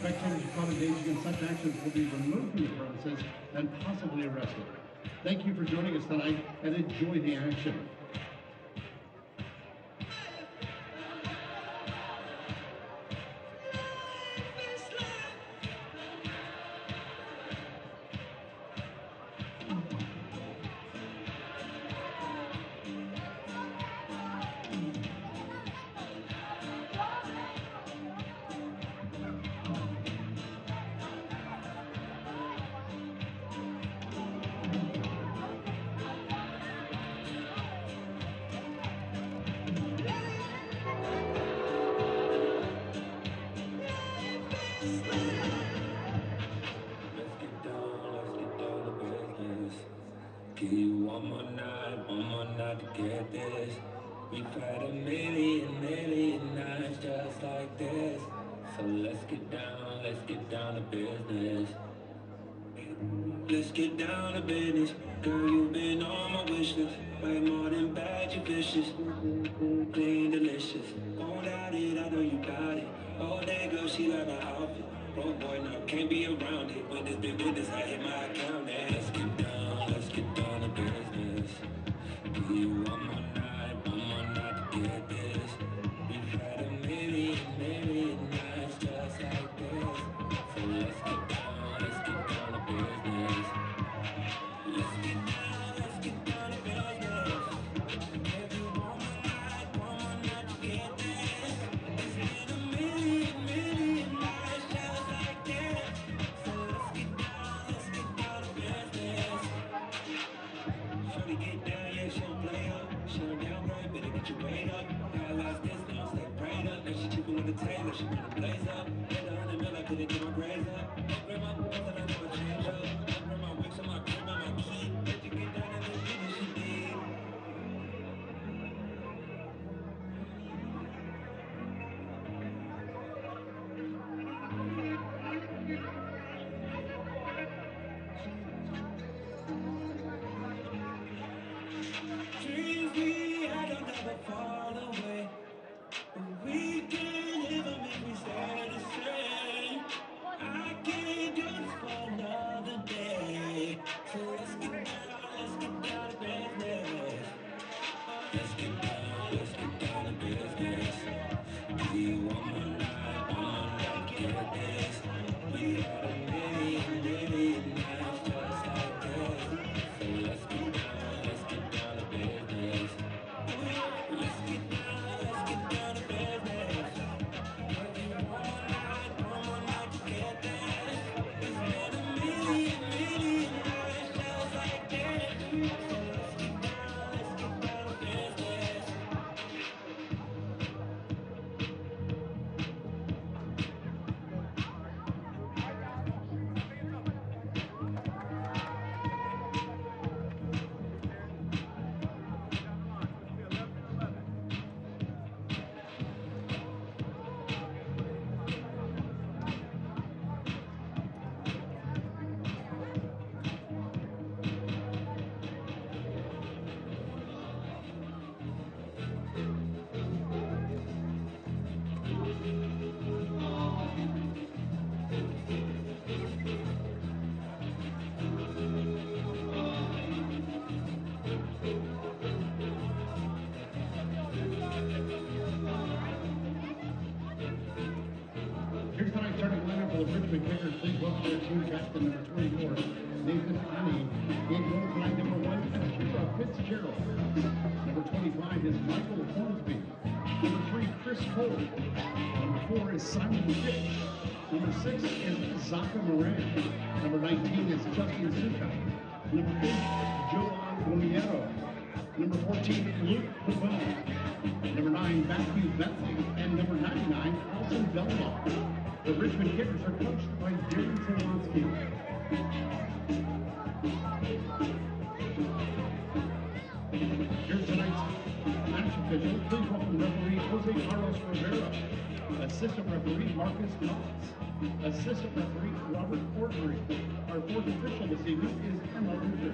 Spectators caught engaging in such actions will be removed from the premises and possibly arrested. Thank you for joining us tonight and enjoy the action. Give you one more night to get this. We've had a million nights just like this. So let's get down to business. Let's get down to business. Girl, you've been on my wish list. Way more than bad, you vicious. Clean, delicious. Won't doubt it, I know you got it. All day, girl, she like my outfit. Oh boy, no, can't be around it. When this big business, I hit my account. And let's get down to business. Give you one more night to get this. We've had a million nights just like this. So let's get down to business. Let's get down to business. Give you one more night to get this. It's been a million nights just like this. So let's get down to business. Shorty get down, yeah, she don't play up. She don't downgrade, better get your weight up. Paralyze this, now stay prayed up. Now she chippin' with the tailor, she wanna blaze up. Hit 100 mil, I couldn't get my grades up. Hey, grandma, nothing I never change up. I bring my wicks on my crib and my key. Let you get down and let's get what she did. Dreams we had don't never fall away. We can live them if we stay the same. I can't do this for another day. So let's get down to business. Let's get down to business. Give you one more night to get this. We had a million nights just like this. So let's get down to business. Let's get down to business. Give you one more night to get this. It's been a million nights just like this. So let's get down to business. Here's tonight's starting lineup for the Richmond Kickers. Please welcome their team captain, number 24, Nathan Annie. In goal tonight, number 1, Shira Fitzgerald. Number 25 is Michael Hornsby. Number 3, Chris Cole. Number 4 is Simon Fitch. Number 6 is Zaka Moran. Number 19 is Justin Suka. Number 8, Joan Gumiero. Number 14, Luke Pavone. Number 9, Matthew Bentley. And number 99, Alton Belmont. The Richmond Kickers are coached by Darren Solonsky. Here's tonight's match official. Please welcome referee Jose Carlos Rivera. Assistant referee Marcus Knox. Assistant referee Robert Forgery. Our fourth official this evening is Emma Ruther.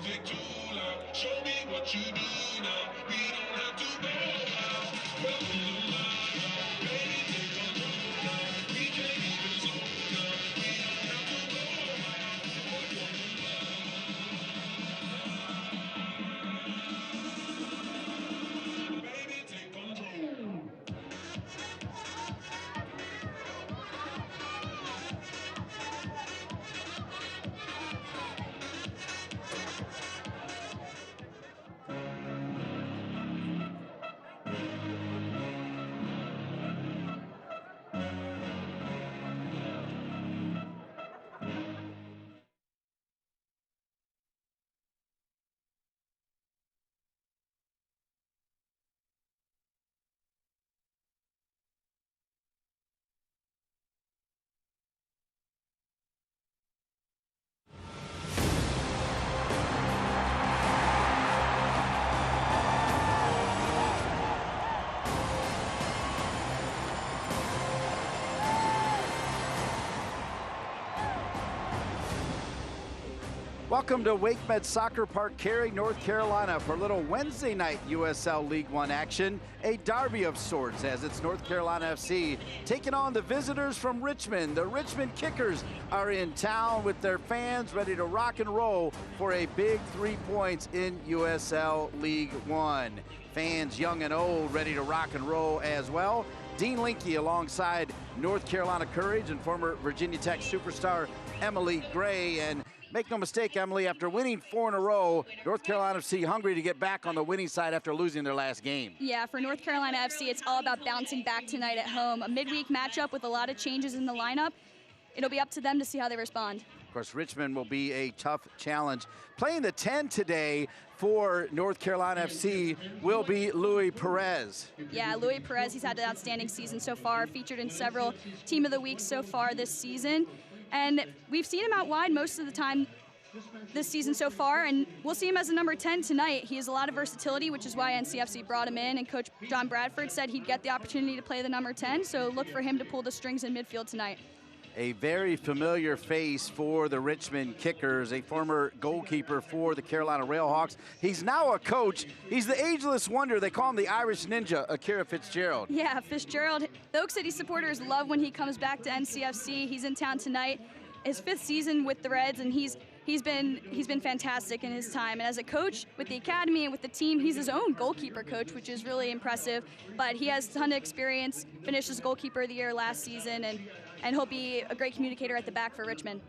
music too loud. Show me what you do now. We don't have to go out. Welcome to my house. Baby, take control now. We can't even slow down. We don't have to go out. Baby, take control. Welcome to WakeMed Soccer Park, Cary, North Carolina for a little Wednesday night USL League One action. A derby of sorts as it's North Carolina FC taking on the visitors from Richmond. The Richmond Kickers are in town with their fans ready to rock and roll for a big 3 points in USL League One. Fans young and old ready to rock and roll as well. Dean Linke alongside North Carolina Courage and former Virginia Tech superstar Emily Gray. And make no mistake, Emily, after winning 4 in a row, North Carolina FC hungry to get back on the winning side after losing their last game. Yeah, for North Carolina FC, it's all about bouncing back tonight at home. A midweek matchup with a lot of changes in the lineup. It'll be up to them to see how they respond. Of course, Richmond will be a tough challenge. Playing the 10 today for North Carolina FC will be Luis Perez. Yeah, Luis Perez, he's had an outstanding season so far, featured in several Team of the Week so far this season. And we've seen him out wide most of the time this season so far, and we'll see him as a number 10 tonight. He has a lot of versatility, which is why NCFC brought him in, and Coach John Bradford said he'd get the opportunity to play the number 10, so look for him to pull the strings in midfield tonight. A very familiar face for the Richmond Kickers, a former goalkeeper for the Carolina Railhawks. He's now a coach. He's the ageless wonder. They call him the Irish Ninja, Akira Fitzgerald. Yeah, Fitzgerald. The Oak City supporters love when he comes back to NCFC. He's in town tonight. His 5th season with the Reds, and he's been fantastic in his time. And as a coach with the academy and with the team, he's his own goalkeeper coach, which is really impressive. But he has a ton of experience, finished as goalkeeper of the year last season, and he'll be a great communicator at the back for Richmond.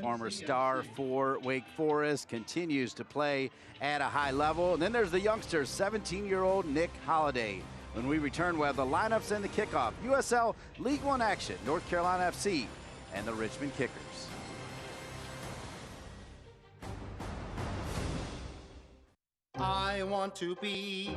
Former star for Wake Forest, continues to play at a high level. And then there's the youngster, 17-year-old Nick Holliday. When we return, we'll have the lineups and the kickoff. USL League One action, North Carolina FC and the Richmond Kickers. I want to be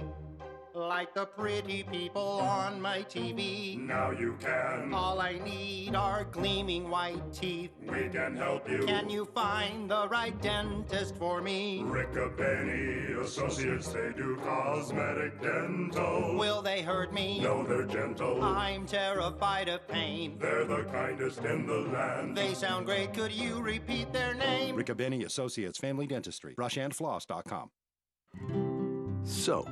like the pretty people on my TV. Now you can. All I need are gleaming white teeth. We can help you. Can you find the right dentist for me? Riccobene Associates, they do cosmetic dental. Will they hurt me? No, they're gentle. I'm terrified of pain. They're the kindest in the land. They sound great. Could you repeat their name? Riccobene Associates Family Dentistry. Brushhandfloss.com. So,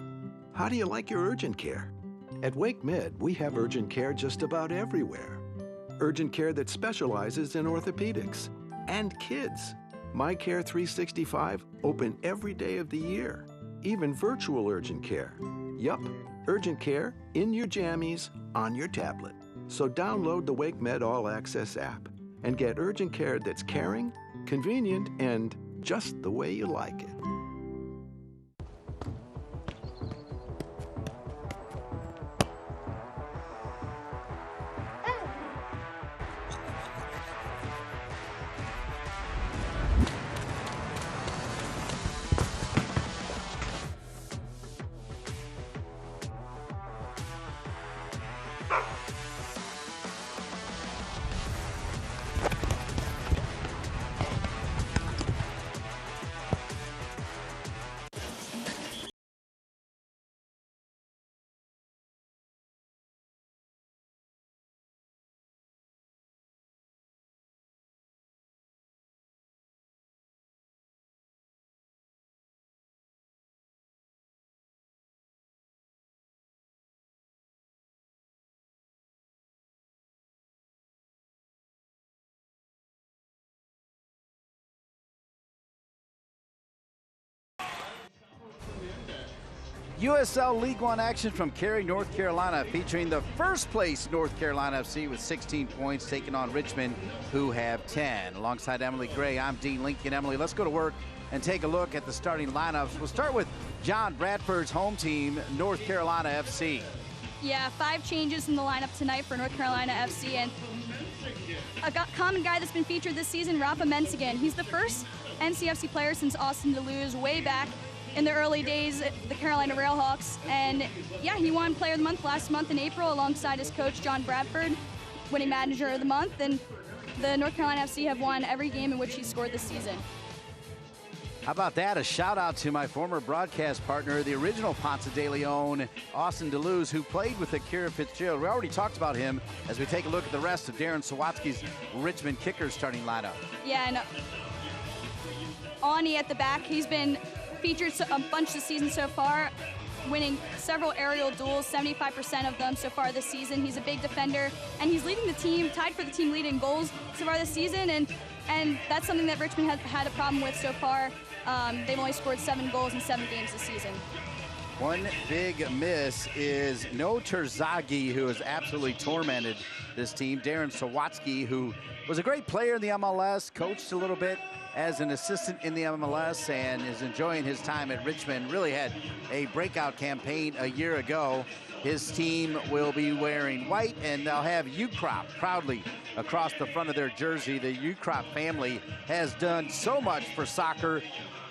how do you like your urgent care? At WakeMed, we have urgent care just about everywhere. Urgent care that specializes in orthopedics and kids. MyCare 365, open every day of the year. Even virtual urgent care. Yup, urgent care in your jammies, on your tablet. So download the WakeMed All Access app and get urgent care that's caring, convenient, and just the way you like it. USL League One action from Cary, North Carolina, featuring the first place North Carolina FC with 16 points, taking on Richmond, who have 10. Alongside Emily Gray, I'm Dean Lincoln. Emily, let's go to work and take a look at the starting lineups. We'll start with John Bradford's home team, North Carolina FC. Yeah, 5 changes in the lineup tonight for North Carolina FC, and a common guy that's been featured this season, Rafa Menzigen. He's the first NCFC player since Austin Deleuze way back in the early days at the Carolina Railhawks. And yeah, he won Player of the Month last month in April alongside his coach, John Bradford, winning Manager of the Month. And the North Carolina FC have won every game in which he scored this season. How about that? A shout out to my former broadcast partner, the original Ponce de Leon, Austin Deleuze, who played with Akira Fitzgerald. We already talked about him as we take a look at the rest of Darren Sawatsky's Richmond Kickers starting lineup. Yeah, and Ani at the back, he's been featured a bunch this season so far, winning several aerial duels, 75% of them so far this season. He's a big defender, and he's leading the team, tied for the team lead in goals so far this season, and that's something that Richmond has had a problem with so far. They've only scored 7 goals in 7 games this season. One big miss is No Terzaghi, who has absolutely tormented this team. Darren Sawatsky, who was a great player in the MLS, coached a little bit as an assistant in the MLS, and is enjoying his time at Richmond. Really had a breakout campaign a year ago. His team will be wearing white, and they'll have UCrop proudly across the front of their jersey. The UCrop family has done so much for soccer,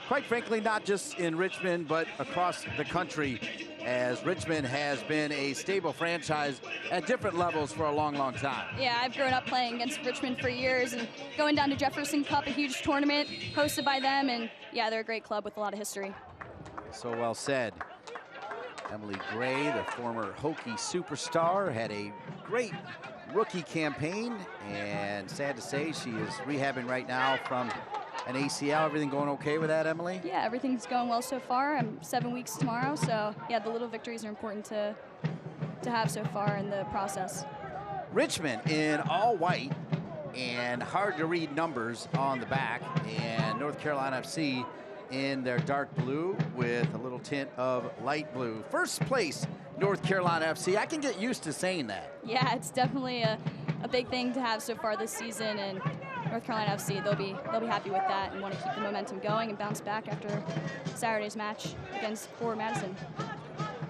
quite frankly, not just in Richmond, but across the country, as Richmond has been a stable franchise at different levels for a long, long time. Yeah, I've grown up playing against Richmond for years and going down to Jefferson Cup, a huge tournament hosted by them, and yeah, they're a great club with a lot of history. So well said. Emily Gray, the former Hokie superstar, had a great rookie campaign, and sad to say she is rehabbing right now from an ACL. Everything going okay with that, Emily? Yeah, everything's going well so far. I'm 7 weeks tomorrow, so yeah, the little victories are important to have so far in the process. Richmond in all white and hard to read numbers on the back, and North Carolina FC in their dark blue with a little tint of light blue. First place, North Carolina FC. I can get used to saying that. Yeah, it's definitely a big thing to have so far this season, and North Carolina FC, they'll be happy with that and want to keep the momentum going and bounce back after Saturday's match against Forward Madison.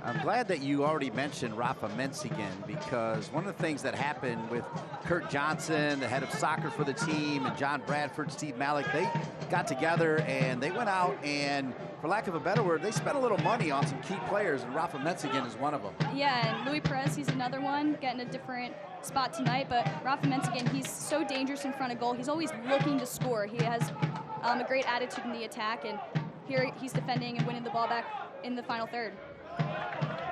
I'm glad that you already mentioned Rafa Menzigen, because one of the things that happened with Kurt Johnson, the head of soccer for the team, and John Bradford, Steve Malik, they got together and they went out and, for lack of a better word, they spent a little money on some key players, and Rafa Menzigen is one of them. Yeah, and Luis Perez, he's another one, getting a different spot tonight, but Rafa Menzigen, he's so dangerous in front of goal. He's always looking to score. He has a great attitude in the attack, and here he's defending and winning the ball back in the final third.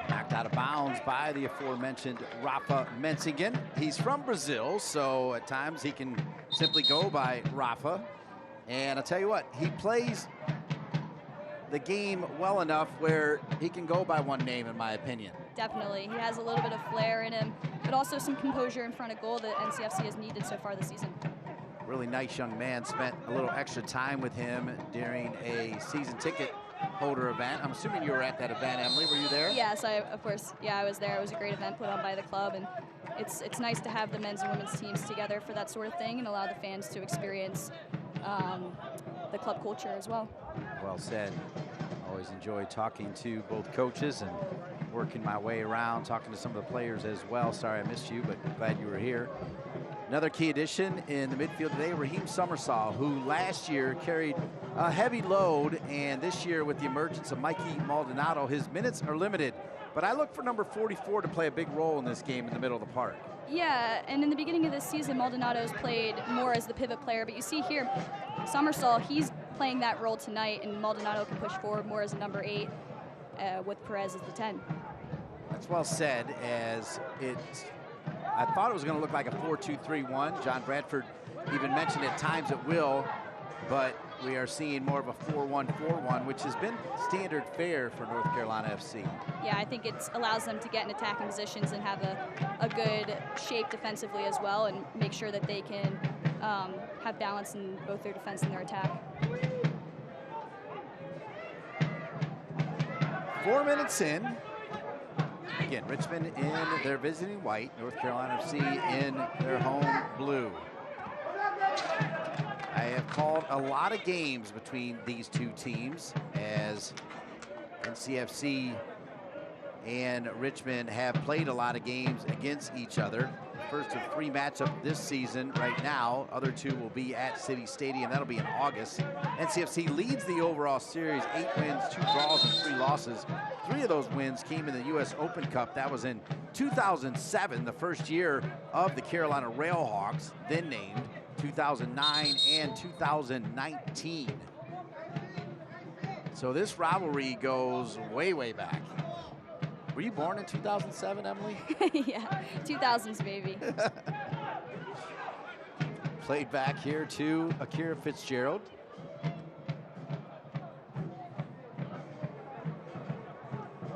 Knocked out of bounds by the aforementioned Rafa Menzigen. He's from Brazil, so at times he can simply go by Rafa. And I'll tell you what, he plays the game well enough where he can go by one name, in my opinion. Definitely. He has a little bit of flair in him, but also some composure in front of goal that NCFC has needed so far this season. Really nice young man. Spent a little extra time with him during a season ticket holder event. I'm assuming you were at that event, Emily. Were you there? Yes, of course. Yeah, I was there. It was a great event put on by the club, and it's nice to have the men's and women's teams together for that sort of thing and allow the fans to experience the club culture as well. Well said. Always enjoy talking to both coaches and working my way around, talking to some of the players as well. Sorry I missed you, but glad you were here. Another key addition in the midfield today, Raheem Summersall, who last year carried a heavy load, and this year with the emergence of Mikey Maldonado, his minutes are limited. But I look for number 44 to play a big role in this game in the middle of the park. Yeah, and in the beginning of this season, Maldonado's played more as the pivot player, but you see here, Summersall, he's playing that role tonight, and Maldonado can push forward more as a number 8 with Perez as the 10. That's well said, as I thought it was going to look like a 4-2-3-1. John Bradford even mentioned at times it will, but we are seeing more of a 4-1-4-1, which has been standard fare for North Carolina FC. Yeah, I think it allows them to get in attacking positions and have a good shape defensively as well, and make sure that they can have balance in both their defense and their attack. 4 minutes in. Again, Richmond in their visiting white, North Carolina FC in their home blue. I have called a lot of games between these two teams as NCFC and Richmond have played a lot of games against each other. First of 3 matchups this season right now. Other 2 will be at City Stadium. That'll be in August. NCFC leads the overall series, 8 wins, 2 draws, and 3 losses. 3 of those wins came in the U.S. Open Cup. That was in 2007, the first year of the Carolina Railhawks, then named 2009 and 2019. So this rivalry goes way, way back. Were you born in 2007, Emily? Yeah, 2000s, baby. Played back here to Akira Fitzgerald.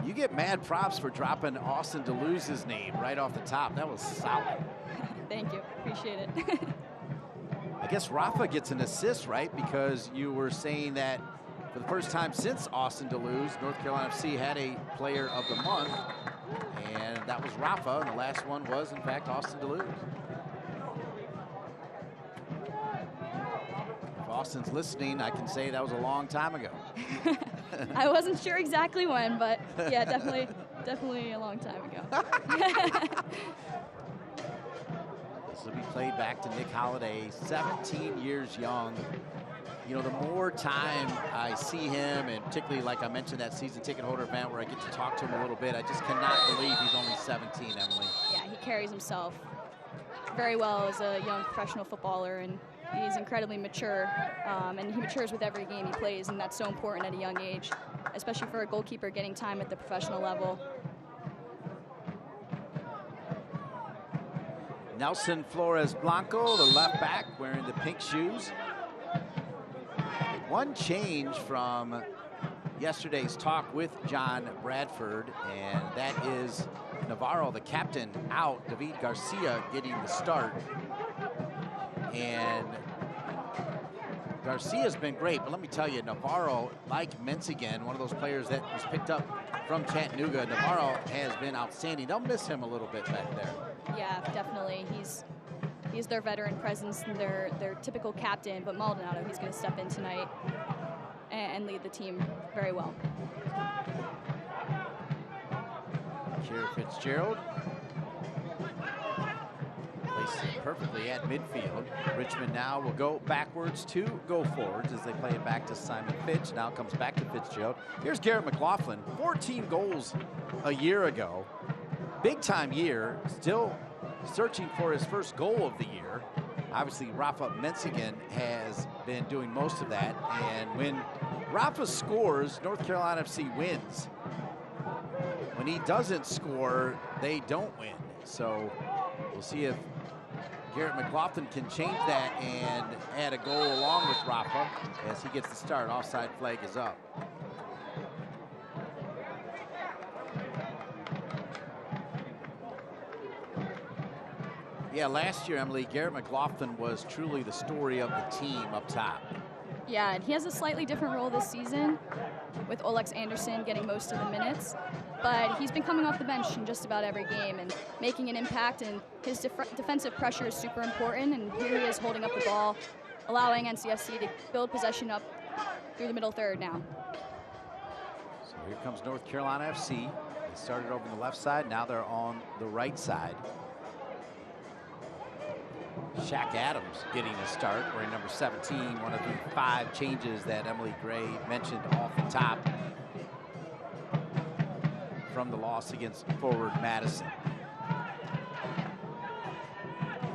You get mad props for dropping Austin DeLuse's name right off the top. That was solid. Thank you, appreciate it. I guess Rafa gets an assist, right? Because you were saying that for the first time since Austin DeLuse, North Carolina FC had a player of the month, and that was Rafa, and the last one was, in fact, Austin DeLuse. If Austin's listening, I can say that was a long time ago. I wasn't sure exactly when, but yeah, definitely a long time ago. This will be played back to Nick Holliday, 17 years young. You know, the more time I see him, and particularly like I mentioned that season ticket holder event where I get to talk to him a little bit, I just cannot believe he's only 17, Emily. Yeah, he carries himself very well as a young professional footballer, and he's incredibly mature, and he matures with every game he plays, and that's so important at a young age, especially for a goalkeeper getting time at the professional level. Nelson Flores Blanco, the left back, wearing the pink shoes. One change from yesterday's talk with John Bradford, and that is Navarro, the captain, out. David Garcia getting the start. And Garcia's been great, but let me tell you, Navarro, like Menzigan, one of those players that was picked up from Chattanooga, Navarro has been outstanding. They'll miss him a little bit back there. Yeah, definitely. He's their veteran presence and their typical captain, but Maldonado, he's going to step in tonight and lead the team very well. Kira Fitzgerald places it perfectly at midfield. Richmond now will go backwards to go forwards as they play it back to Simon Fitch. Now it comes back to Fitzgerald. Here's Garrett McLaughlin, 14 goals a year ago. Big time year, still searching for his first goal of the year. Obviously, Rafa Menzigan has been doing most of that. And when Rafa scores, North Carolina FC wins. When he doesn't score, they don't win. So we'll see if Garrett McLaughlin can change that and add a goal along with Rafa as he gets the start. Offside flag is up. Yeah, last year, Emily, Garrett McLaughlin was truly the story of the team up top. Yeah, and he has a slightly different role this season with Olex Anderson getting most of the minutes, but he's been coming off the bench in just about every game and making an impact, and his defensive pressure is super important, and here he is holding up the ball, allowing NCFC to build possession up through the middle third now. So here comes North Carolina FC. They started over on the left side, now they're on the right side. Shaq Adams getting a start, wearing number 17, one of the 5 changes that Emily Gray mentioned off the top from the loss against forward Madison.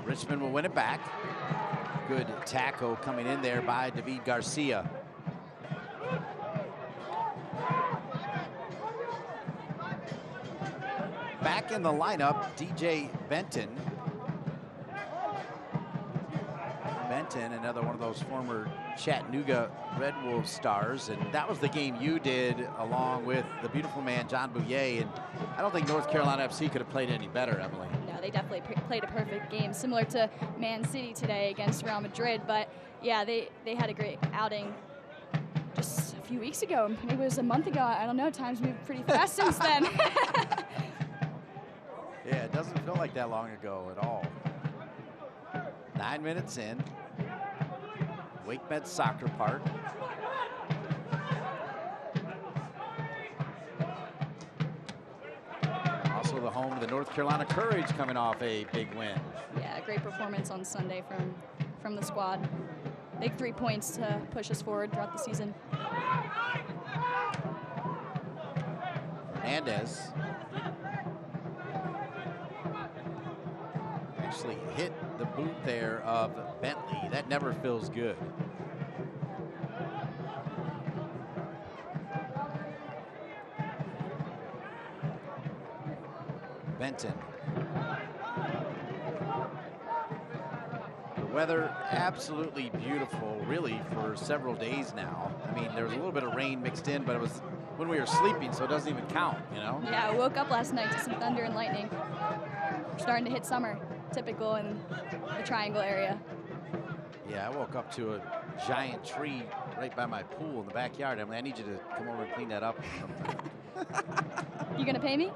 Richmond will win it back. Good tackle coming in there by David Garcia. Back in the lineup, DJ Benton. Another one of those former Chattanooga Red Wolves stars, and that was the game you did along with the beautiful man John Bouye, and I don't think North Carolina FC could have played any better, Emily. No, they definitely played a perfect game, similar to Man City today against Real Madrid, but yeah, they had a great outing. Just few weeks ago. Maybe it was a month ago. I don't know. Time's moved pretty fast since then. Yeah, it doesn't feel like that long ago at all. 9 minutes in. WakeMed Soccer Park. Also the home of the North Carolina Courage, coming off a big win. Yeah, great performance on Sunday from the squad. Big 3 points to push us forward throughout the season. Hernandez actually hit the boot there of Bentley. That never feels good. Benton. The weather absolutely beautiful, really, for several days now. I mean, there was a little bit of rain mixed in, but it was when we were sleeping, so it doesn't even count, you know? Yeah, I woke up last night to some thunder and lightning. We're starting to hit summer, typical in the Triangle area. Yeah, I woke up to a giant tree right by my pool in the backyard. Emily, I need you to come over and clean that up sometime. You gonna pay me?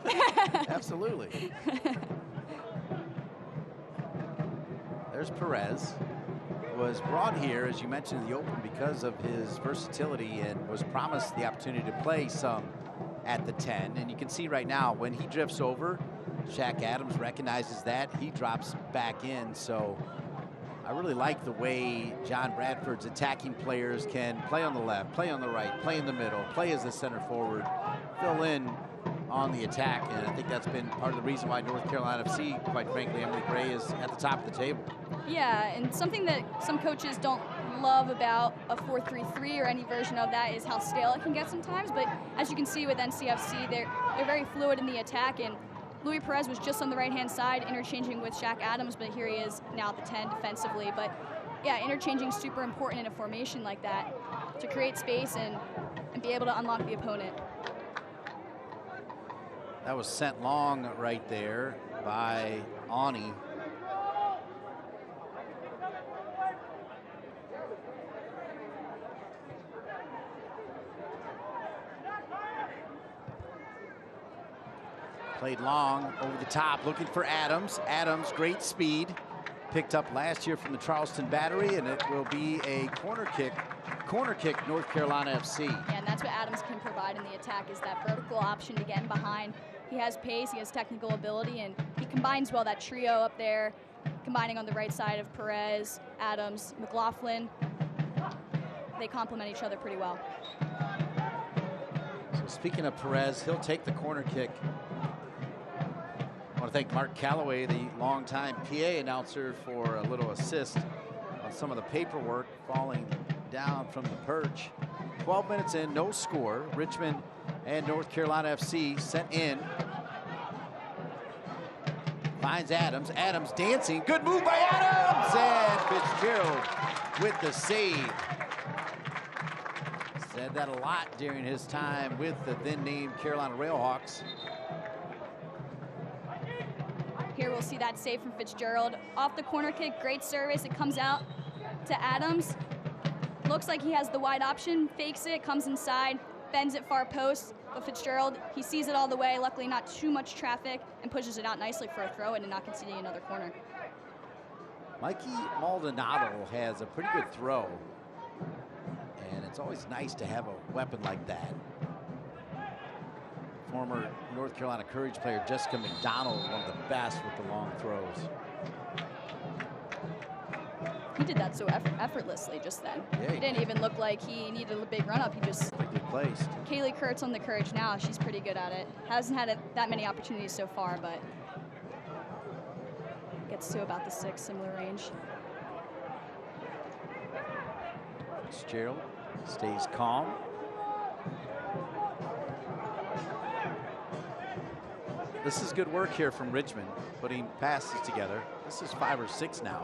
Absolutely. There's Perez. Was brought here, as you mentioned, in the Open because of his versatility and was promised the opportunity to play some at the 10. And you can see right now when he drifts over, Shaq Adams recognizes that. He drops back in. So I really like the way John Bradford's attacking players can play on the left, play on the right, play in the middle, play as the center forward, fill in on the attack. And I think that's been part of the reason why North Carolina FC, quite frankly, Emily Gray, is at the top of the table. Yeah, and something that some coaches don't love about a 4-3-3 or any version of that is how stale it can get sometimes. But as you can see with NCFC, they're very fluid in the attack. And Louis Perez was just on the right-hand side, interchanging with Shaq Adams, but here he is now at the 10 defensively. But yeah, interchanging is super important in a formation like that to create space and be able to unlock the opponent. That was sent long right there by Ani. Played long over the top, looking for Adams. Adams, great speed. Picked up last year from the Charleston Battery, and it will be a corner kick, North Carolina FC. Yeah, and that's what Adams can provide in the attack, is that vertical option to get in behind. He has pace, he has technical ability, and he combines well, that trio up there, combining on the right side of Perez, Adams, McLaughlin. They complement each other pretty well. So speaking of Perez, he'll take the corner kick. I want to thank Mark Calloway, the longtime PA announcer, for a little assist on some of the paperwork falling down from the perch. 12 minutes in, no score. Richmond and North Carolina FC sent in. Finds Adams. Adams dancing. Good move by Adams! And Fitzgerald with the save. Said that a lot during his time with the then-named Carolina Railhawks. Here we'll see that save from Fitzgerald. Off the corner kick, great service. It comes out to Adams. Looks like he has the wide option, fakes it, comes inside, bends it far post. But Fitzgerald, he sees it all the way, luckily not too much traffic, and pushes it out nicely for a throw-in and not conceding another corner. Mikey Maldonado has a pretty good throw. And it's always nice to have a weapon like that. Former North Carolina Courage player Jessica McDonald, one of the best with the long throws. He did that so effortlessly just then. Yeah, he didn't even look like he needed a big run up. He just placed. Kaylee Kurtz on the Courage now. She's pretty good at it. Hasn't had that many opportunities so far, but gets to about the 6, similar range. Fitzgerald stays calm. This is good work here from Richmond, putting passes together. This is 5 or 6 now,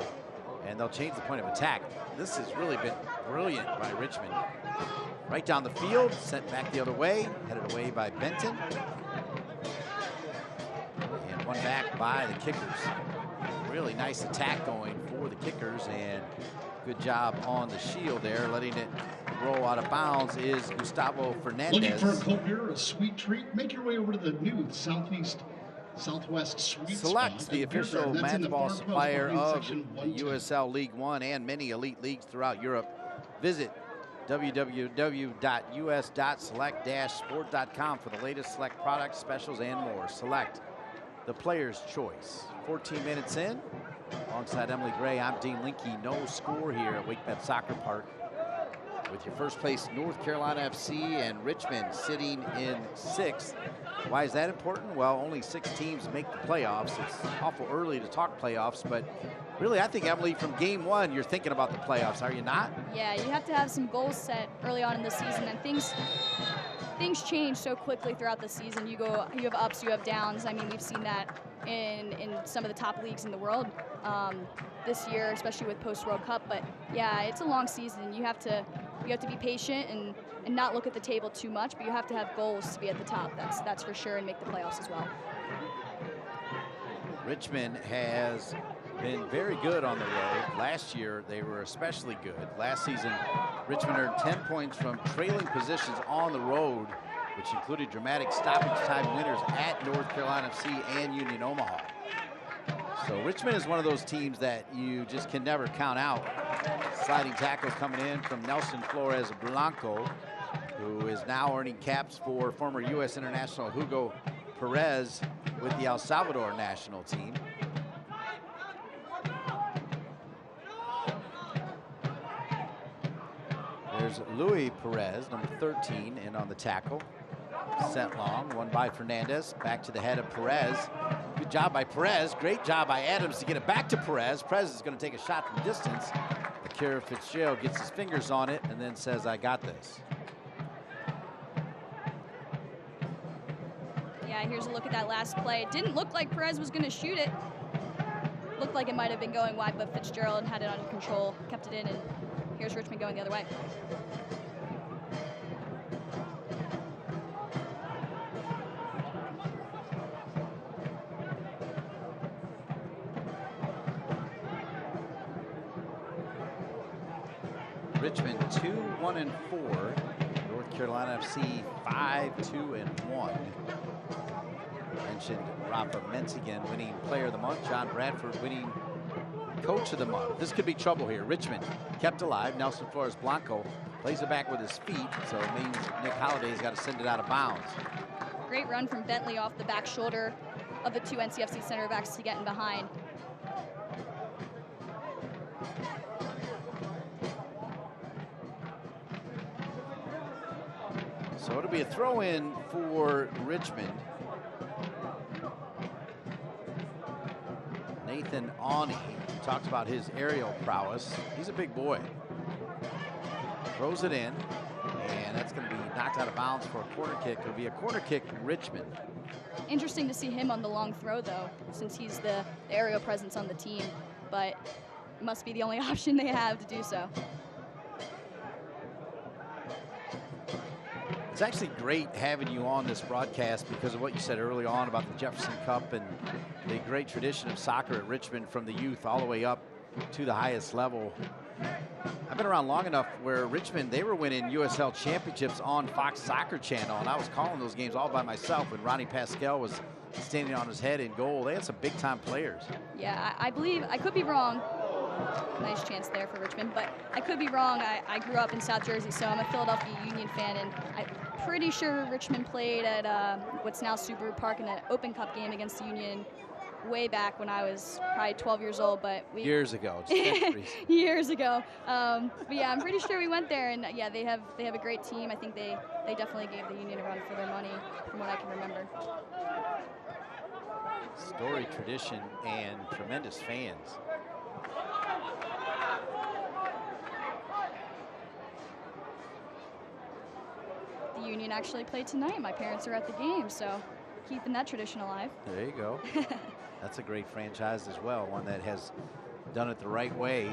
and they'll change the point of attack. This has really been brilliant by Richmond. Right down the field, sent back the other way, headed away by Benton. And one back by the kickers. Really nice attack going for the kickers, and good job on the shield there, letting it roll out of bounds is Gustavo Looking Fernandez. for a cold beer, a sweet treat? Make your way over to the new Southwest Sweet Select, Spot the at Beer official Garden. That's in the match ball Farm Plus supplier behind of section the 110. USL League One and many elite leagues throughout Europe. Visit www.us.select-sport.com for the latest Select products, specials, and more. Select, the player's choice. 14 minutes in, alongside Emily Gray, I'm Dean Linke. No score here at WakeMed Soccer Park, with your first place North Carolina FC and Richmond sitting in 6th. Why is that important? Well, only 6 teams make the playoffs. It's awful early to talk playoffs, but really, I think, Emily, from game 1, you're thinking about the playoffs, are you not? Yeah, you have to have some goals set early on in the season, and things change so quickly throughout the season. You have ups, you have downs. I mean, we've seen that in some of the top leagues in the world this year, especially with post-World Cup. But yeah, it's a long season. You have to be patient and not look at the table too much, but you have to have goals to be at the top. That's for sure, and make the playoffs as well. Richmond has been very good on the road. Last year, they were especially good. Last season, Richmond earned 10 points from trailing positions on the road, which included dramatic stoppage time winners at North Carolina FC and Union Omaha. So Richmond is one of those teams that you just can never count out. Sliding tackle coming in from Nelson Flores Blanco, who is now earning caps for former U.S. international Hugo Perez with the El Salvador national team. There's Luis Perez, number 13, in on the tackle. Sent long, won by Fernandez. Back to the head of Perez. Good job by Perez. Great job by Adams to get it back to Perez. Perez is going to take a shot from distance. Akira Fitzgerald gets his fingers on it and then says, I got this. Yeah, here's a look at that last play. It didn't look like Perez was going to shoot it. Looked like it might have been going wide, but Fitzgerald had it under control, kept it in, and here's Richmond going the other way. Richmond 2-1-4. North Carolina FC 5-2-1. Mentioned Rafa Menzigan winning Player of the Month. John Bradford winning Coach of the Month. This could be trouble here. Richmond kept alive. Nelson Flores Blanco plays it back with his feet, so it means Nick Holliday's got to send it out of bounds. Great run from Bentley off the back shoulder of the 2 NCFC center backs to get in behind. So it'll be a throw-in for Richmond. Nathan Awney talked about his aerial prowess. He's a big boy. Throws it in, and that's going to be knocked out of bounds for a corner kick. It'll be a corner kick, Richmond. Interesting to see him on the long throw, though, since he's the aerial presence on the team, but it must be the only option they have to do so. It's actually great having you on this broadcast because of what you said early on about the Jefferson Cup and the great tradition of soccer at Richmond from the youth all the way up to the highest level. I've been around long enough where Richmond, they were winning USL Championships on Fox Soccer Channel, and I was calling those games all by myself when Ronnie Pascal was standing on his head in goal. They had some big-time players. Yeah, I believe, I could be wrong. Nice chance there for Richmond, but I could be wrong. I grew up in South Jersey, so I'm a Philadelphia Union fan, and I'm pretty sure Richmond played at what's now Subaru Park in an Open Cup game against the Union way back when I was probably 12 years old, but years ago. Years ago. But yeah, I'm pretty sure we went there, and yeah, they have a great team. I think they definitely gave the Union a run for their money, from what I can remember. Storied tradition and tremendous fans. The Union actually played tonight. My parents are at the game, so keeping that tradition alive. There you go. That's a great franchise as well, one that has done it the right way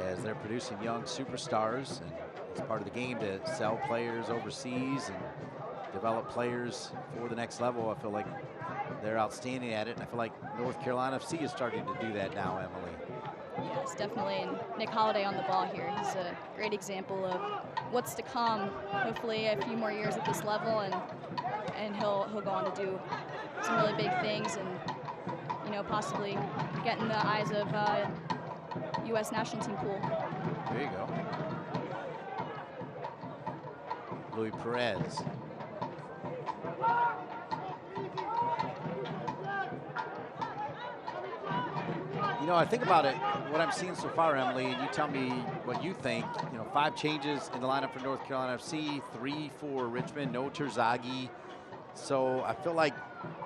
as they're producing young superstars, and it's part of the game to sell players overseas and develop players for the next level. I feel like they're outstanding at it, and I feel like North Carolina FC is starting to do that now, Emily. Yes, definitely. And Nick Holliday on the ball here. He's a great example of what's to come. Hopefully a few more years at this level, and he'll go on to do some really big things, and possibly get in the eyes of U.S. national team pool. There you go. Louis Perez. I think about it, what I'm seeing so far, Emily, and you tell me what you think. 5 changes in the lineup for North Carolina FC, 3 for Richmond, no Terzaghi. So I feel like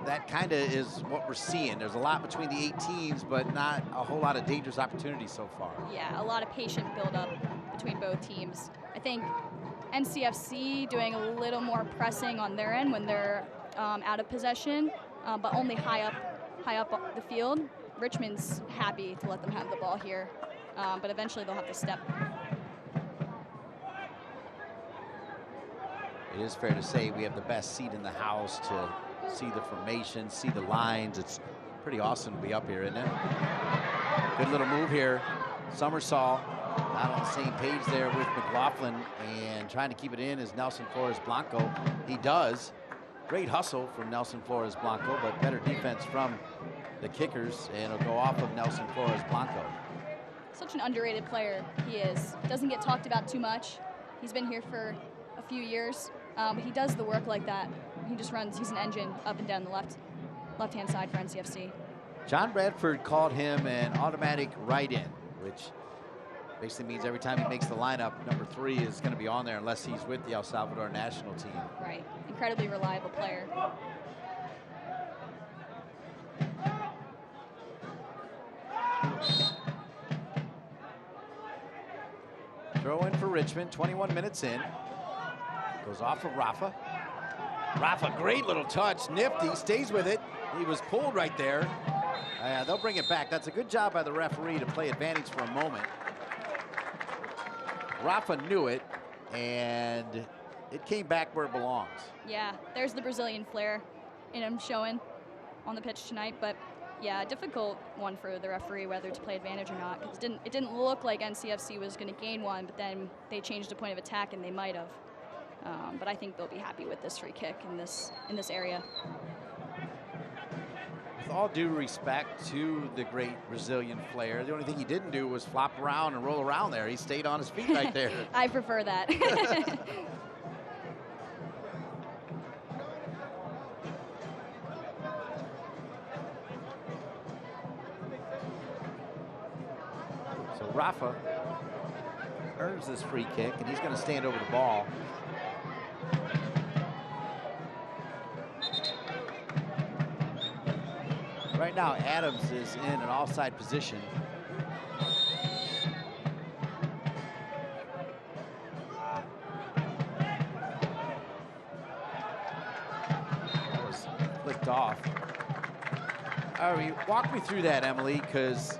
that kind of is what we're seeing. There's a lot between the 8 teams, but not a whole lot of dangerous opportunities so far. Yeah, a lot of patient build-up between both teams. I think NCFC doing a little more pressing on their end when they're out of possession, but only high up the field. Richmond's happy to let them have the ball here, but eventually they'll have to step. It is fair to say we have the best seat in the house to see the formation, see the lines. It's pretty awesome to be up here, isn't it? Good little move here. Somersault not on the same page there with McLaughlin, and trying to keep it in is Nelson Flores Blanco. He does. Great hustle from Nelson Flores Blanco, but better defense from the kickers, and it'll go off of Nelson Flores Blanco. Such an underrated player he is. Doesn't get talked about too much. He's been here for a few years, but he does the work like that. He just runs, he's an engine up and down the left-hand side for NCFC. John Bradford called him an automatic write-in, which basically means every time he makes the lineup, number 3 is going to be on there unless he's with the El Salvador national team. Right, incredibly reliable player. Throw in for Richmond, 21 minutes in. Goes off of Rafa. Rafa, great little touch, nifty, stays with it. He was pulled right there. They'll bring it back. That's a good job by the referee to play advantage for a moment. Rafa knew it, and it came back where it belongs. Yeah, there's the Brazilian flair in him showing on the pitch tonight, but yeah, a difficult one for the referee whether to play advantage or not, because it didn't look like NCFC was going to gain one, but then they changed the point of attack and they might have. But I think they'll be happy with this free kick in this area. With all due respect to the great Brazilian flair, the only thing he didn't do was flop around and roll around there. He stayed on his feet right there. I prefer that. So Rafa earns this free kick, and he's going to stand over the ball. Right now, Adams is in an offside position. That was flicked off. All right, walk me through that, Emily, because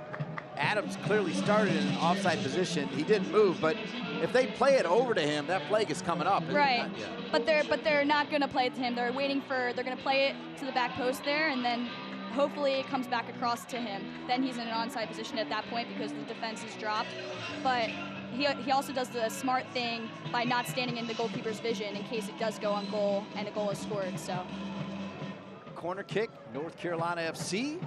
Adams clearly started in an offside position. He didn't move, but if they play it over to him, that flag is coming up. Right, but they're not going to play it to him. They're going to play it to the back post there, and then hopefully it comes back across to him. Then he's in an onside position at that point because the defense is dropped. But he also does the smart thing by not standing in the goalkeeper's vision in case it does go on goal and a goal is scored. So corner kick, North Carolina FC.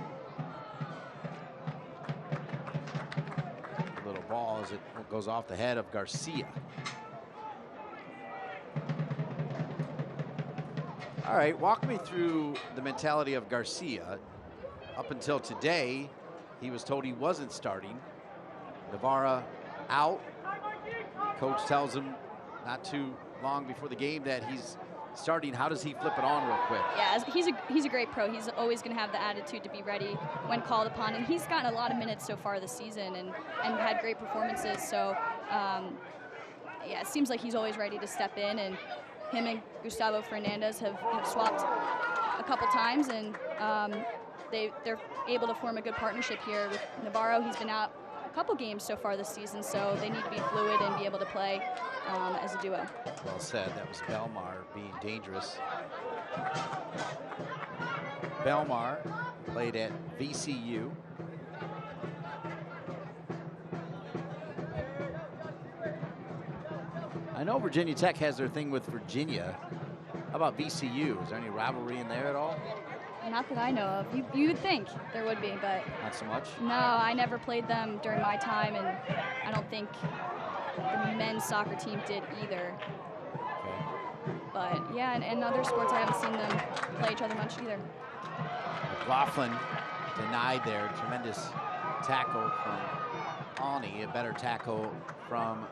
A little ball as it goes off the head of Garcia. All right, walk me through the mentality of Garcia. Up until today, he was told he wasn't starting. Navarra out. Coach tells him not too long before the game that he's starting. How does he flip it on real quick? Yeah, he's a great pro. He's always going to have the attitude to be ready when called upon, and he's gotten a lot of minutes so far this season and had great performances. So yeah, it seems like he's always ready to step in, and him and Gustavo Fernandez have swapped a couple times, and they're able to form a good partnership here with Navarro. He's been out a couple games so far this season, so they need to be fluid and be able to play as a duo. Well said. That was Belmar being dangerous. Belmar played at VCU. I know Virginia Tech has their thing with Virginia. How about VCU? Is there any rivalry in there at all? Not that I know of. You'd think there would be, but Not so much? no, I never played them during my time, and I don't think the men's soccer team did either. Okay. But yeah, and other sports, I haven't seen them play each other much either. McLaughlin denied there. Tremendous tackle from Awney. A better tackle from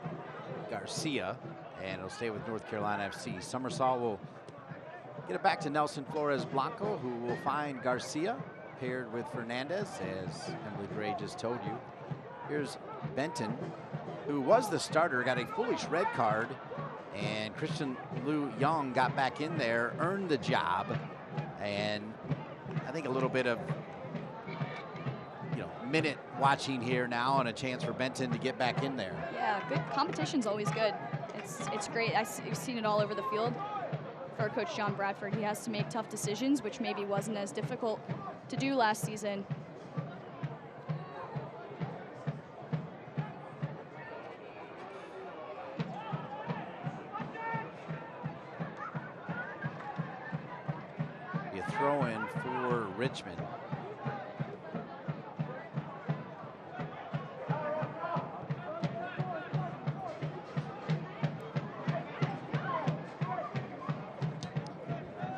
Garcia. And it'll stay with North Carolina FC. Summersall will get it back to Nelson Flores Blanco, who will find Garcia paired with Fernandez, as Emily Gray just told you. Here's Benton, who was the starter, got a foolish red card, and Christian Liu Young got back in there, earned the job, and I think a little bit of minute watching here now and a chance for Benton to get back in there. Yeah, good competition's always good. It's great. I've seen it all over the field. For Coach John Bradford, he has to make tough decisions, which maybe wasn't as difficult to do last season. Be a throw-in for Richmond.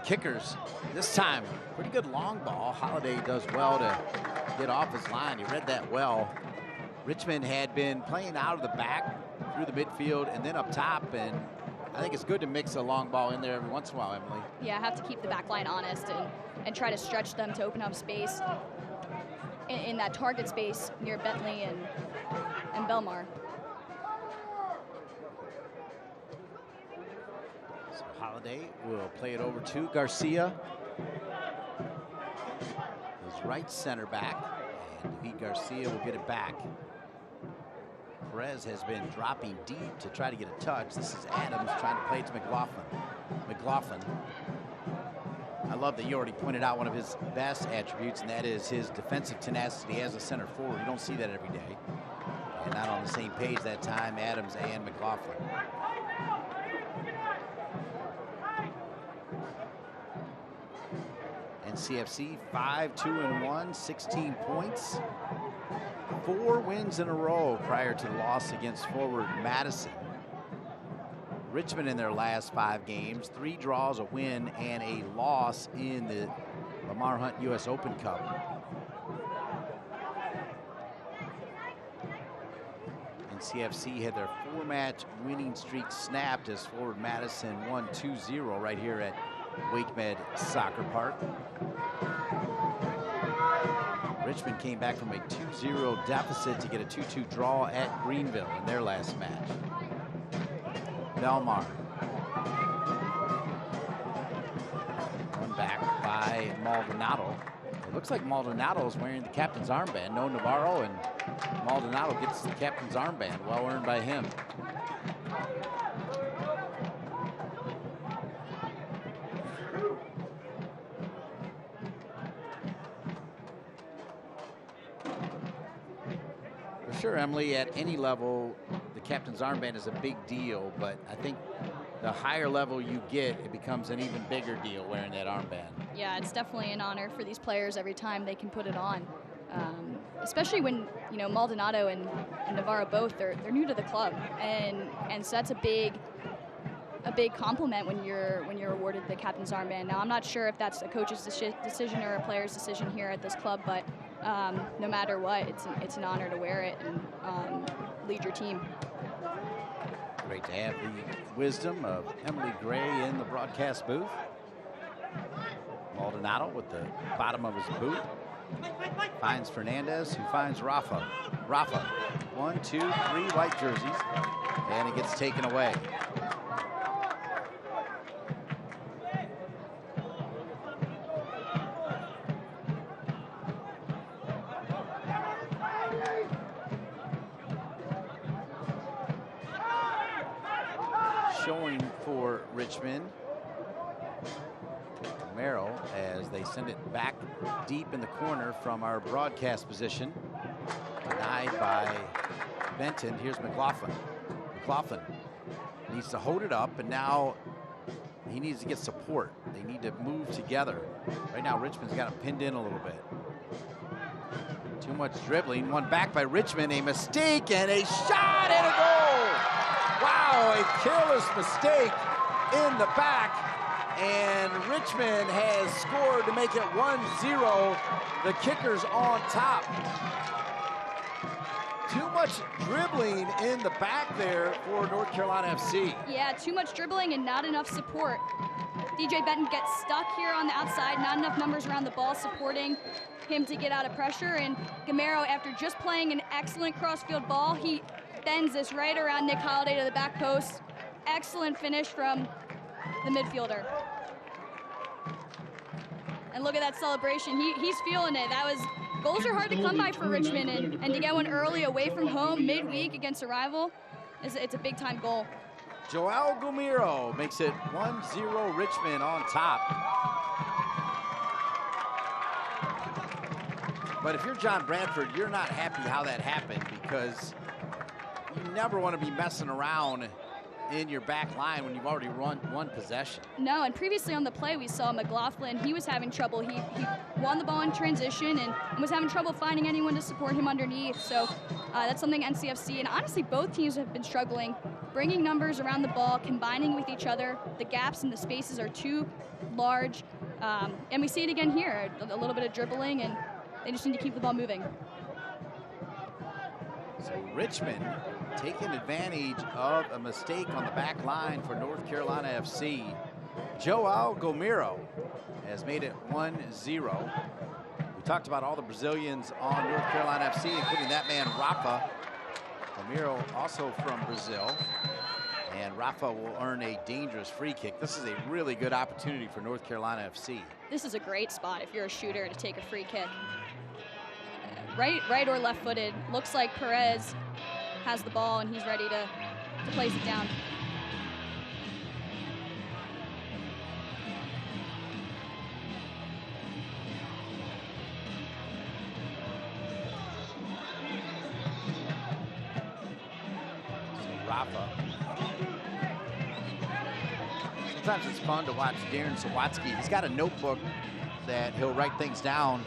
Kickers this time, pretty good long ball. Holiday does well to get off his line. He read that well. Richmond had been playing out of the back through the midfield and then up top, and I think it's good to mix a long ball in there every once in a while, Emily. Yeah, have to keep the back line honest and try to stretch them to open up space in that target space near Bentley and Belmar. Holiday will play it over to Garcia. His right center back. And David Garcia will get it back. Perez has been dropping deep to try to get a touch. This is Adams trying to play it to McLaughlin. I love that you already pointed out one of his best attributes, and that is his defensive tenacity as a center forward. You don't see that every day. And not on the same page that time, Adams and McLaughlin. NCFC 5-2-1, 16 points. 4 wins in a row prior to the loss against forward Madison. Richmond in their last 5 games, 3 draws, a win, and a loss in the Lamar Hunt U.S. Open Cup. NCFC had their 4-match winning streak snapped as forward Madison won 2-0 right here at WakeMed Soccer Park. Richmond came back from a 2-0 deficit to get a 2-2 draw at Greenville in their last match. Belmar. One back by Maldonado. It looks like Maldonado is wearing the captain's armband. No Navarro, and Maldonado gets the captain's armband. Well earned by him. Sure, Emily, at any level, the captain's armband is a big deal, but I think the higher level you get, it becomes an even bigger deal wearing that armband. Yeah, it's definitely an honor for these players every time they can put it on. Especially when, Maldonado and Navarro both, they're new to the club. And so that's a big compliment when you're awarded the captain's armband. Now, I'm not sure if that's a coach's decision or a player's decision here at this club, but no matter what, it's an honor to wear it and lead your team. Great to have the wisdom of Emily Gray in the broadcast booth. Maldonado with the bottom of his boot. Finds Fernandez, who finds Rafa. 1, 2, 3 white jerseys, and it gets taken away. Showing for Richmond. Romero as they send it back deep in the corner from our broadcast position. Denied by Benton. Here's McLaughlin. Needs to hold it up, and now he needs to get support. They need to move together. Right now, Richmond's got him pinned in a little bit. Too much dribbling. One back by Richmond. A mistake and a shot and a goal. Wow, a careless mistake in the back. And Richmond has scored to make it 1-0. The kicker's on top. Too much dribbling in the back there for North Carolina FC. Yeah, too much dribbling and not enough support. DJ Benton gets stuck here on the outside, not enough numbers around the ball supporting him to get out of pressure. And Gamero, after just playing an excellent crossfield ball, he bends this right around Nick Holiday to the back post. Excellent finish from the midfielder. And look at that celebration. He's feeling it. Goals are hard to come by for Richmond, and to get one early away from home midweek against a rival, it's a big-time goal. Joel Gumiro makes it 1-0 Richmond on top. But if you're John Bradford, you're not happy how that happened, because you never want to be messing around in your back line when you've already run one possession. No, and previously on the play we saw McLaughlin. He was having trouble. He won the ball in transition and was having trouble finding anyone to support him underneath. So that's something NCFC, and honestly both teams have been struggling, bringing numbers around the ball, combining with each other. The gaps and the spaces are too large. And we see it again here, a little bit of dribbling, and they just need to keep the ball moving. So Richmond taking advantage of a mistake on the back line for North Carolina FC. Joao Gomiro has made it 1-0. We talked about all the Brazilians on North Carolina FC, including that man Rafa. Gomiro also from Brazil. And Rafa will earn a dangerous free kick. This is a really good opportunity for North Carolina FC. This is a great spot if you're a shooter to take a free kick. Right or left-footed. Looks like Perez has the ball and he's ready to place it down. So Rafa. Sometimes it's fun to watch Darren Sawatsky. He's got a notebook that he'll write things down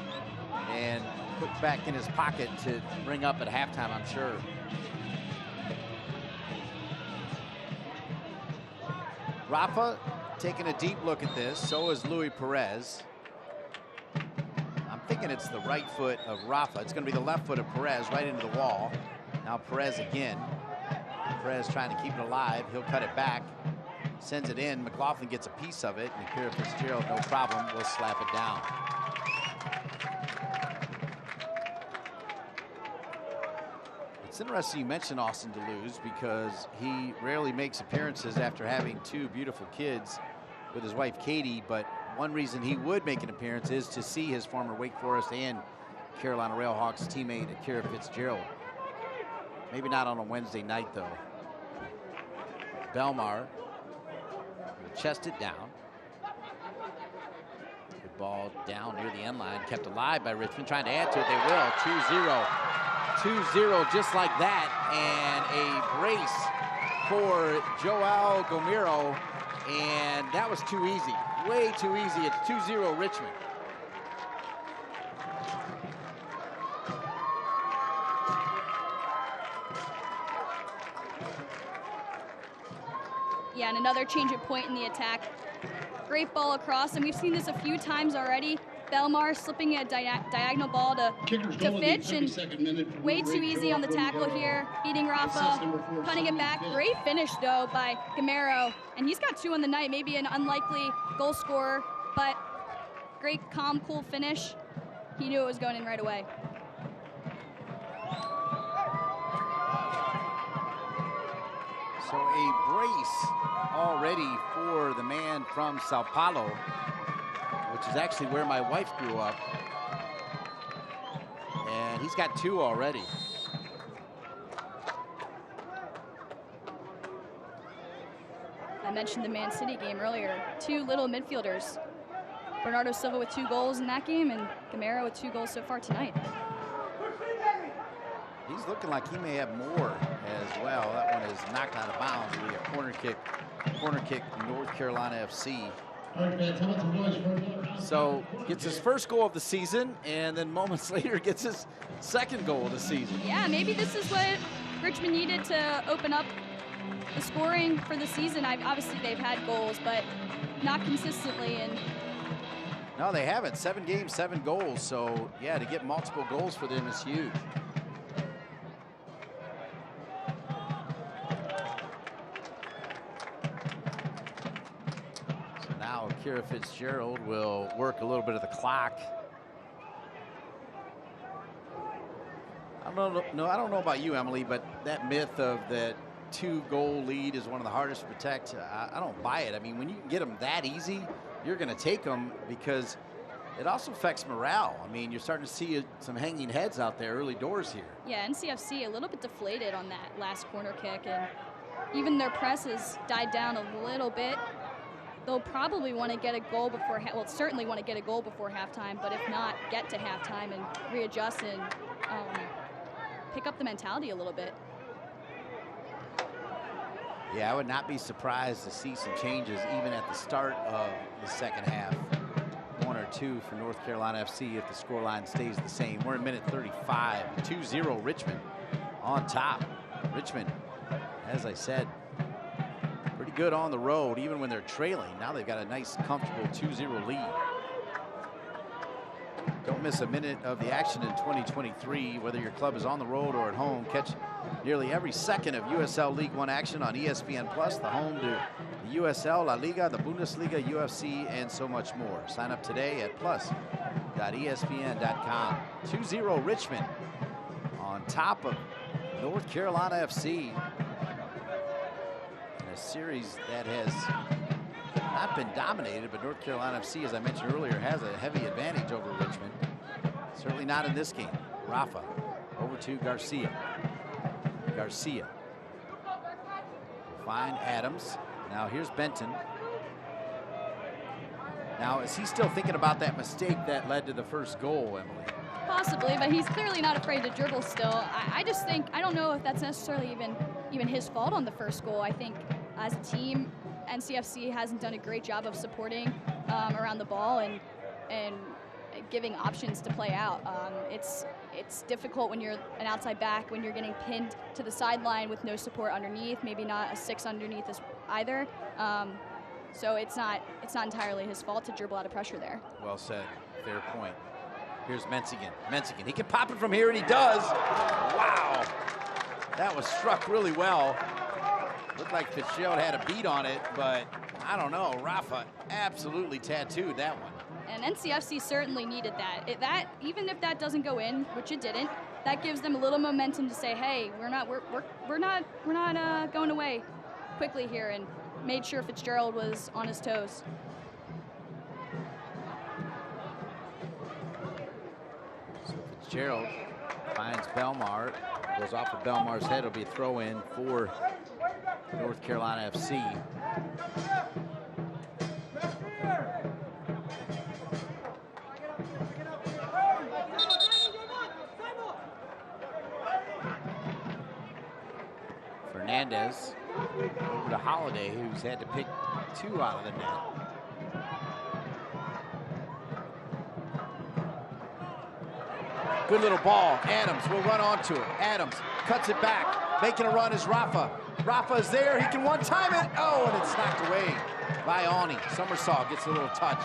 and put back in his pocket to bring up at halftime, I'm sure. Rafa taking a deep look at this. So is Luis Perez. I'm thinking it's the right foot of Rafa. It's going to be the left foot of Perez right into the wall. Now Perez again. Perez trying to keep it alive. He'll cut it back. Sends it in. McLaughlin gets a piece of it. And Akira Fitzgerald, no problem, will slap it down. It's interesting you mentioned Austin Deleuze, because he rarely makes appearances after having two beautiful kids with his wife Katie, but one reason he would make an appearance is to see his former Wake Forest and Carolina Railhawks teammate Akira Fitzgerald. Maybe not on a Wednesday night though. Belmar will chest it down. Good ball down near the end line, kept alive by Richmond, trying to add to it. They will. 2-0. 2-0 just like that, and a brace for Joao Gomiro, and that was too easy, way too easy. It's 2-0 Richmond. Yeah, and another change of point in the attack. Great ball across, and we've seen this a few times already. Belmar slipping a diagonal ball to Fitch, and way too easy on the tackle here, beating Rafa, cutting it back. Great finish, though, by Gamero, and he's got 2 on the night, maybe an unlikely goal scorer, but great, calm, cool finish. He knew it was going in right away. So a brace already for the man from Sao Paulo, which is actually where my wife grew up. And he's got 2 already. I mentioned the Man City game earlier. 2 little midfielders. Bernardo Silva with 2 goals in that game, and Gamero with 2 goals so far tonight. He's looking like he may have more as well. That one is knocked out of bounds. It'll be a corner kick, North Carolina FC. So gets his first goal of the season, and then moments later gets his second goal of the season. Yeah, maybe this is what Richmond needed to open up the scoring for the season. Obviously they've had goals, but not consistently. And no, they haven't. 7 games, 7 goals. So yeah, to get multiple goals for them is huge. Kira Fitzgerald will work a little bit of the clock. I don't know about you, Emily, but that myth of that 2-goal lead is one of the hardest to protect, I don't buy it. I mean, when you can get them that easy, you're going to take them, because it also affects morale. I mean, you're starting to see some hanging heads out there early doors here. Yeah, NCFC a little bit deflated on that last corner kick, and even their press has died down a little bit. They'll probably want to get a goal before, well, certainly want to get a goal before halftime, but if not, get to halftime and readjust and pick up the mentality a little bit. Yeah, I would not be surprised to see some changes even at the start of the second half. 1 or 2 for North Carolina FC if the scoreline stays the same. We're in minute 35, 2-0 Richmond on top. Richmond, as I said, pretty good on the road, even when they're trailing. Now they've got a nice, comfortable 2-0 lead. Don't miss a minute of the action in 2023, whether your club is on the road or at home. Catch nearly every second of USL League One action on ESPN+, the home to the USL, La Liga, the Bundesliga, UFC, and so much more. Sign up today at plus.espn.com. 2-0 Richmond on top of North Carolina FC. A series that has not been dominated, but North Carolina FC, as I mentioned earlier, has a heavy advantage over Richmond. Certainly not in this game. Rafa over to Garcia. Garcia will find Adams. Now here's Benton. Now, is he still thinking about that mistake that led to the first goal, Emily? Possibly, but he's clearly not afraid to dribble still. I just think, I don't know if that's necessarily even his fault on the first goal. I think as a team, NCFC hasn't done a great job of supporting around the ball and giving options to play out. It's difficult when you're an outside back, when you're getting pinned to the sideline with no support underneath, maybe not a 6 underneath either. So it's not entirely his fault to dribble out of pressure there. Well said. Fair point. Here's Menzigan. Menzigan, he can pop it from here, and he does. Wow. That was struck really well. Looked like Fitzgerald had a beat on it, but I don't know. Rafa absolutely tattooed that one. And NCFC certainly needed that. Even if that doesn't go in, which it didn't, that gives them a little momentum to say, hey, we're not going away quickly here, and made sure Fitzgerald was on his toes. So Fitzgerald finds Belmar, goes off of Belmar's head. It'll be a throw in for North Carolina FC. Fernandez over to Holiday, who's had to pick 2 out of the net. Good little ball. Adams will run onto it. Adams cuts it back. Making a run is Rafa. Rafa's there. He can one-time it. Oh, and it's knocked away by Awney. Somersault gets a little touch.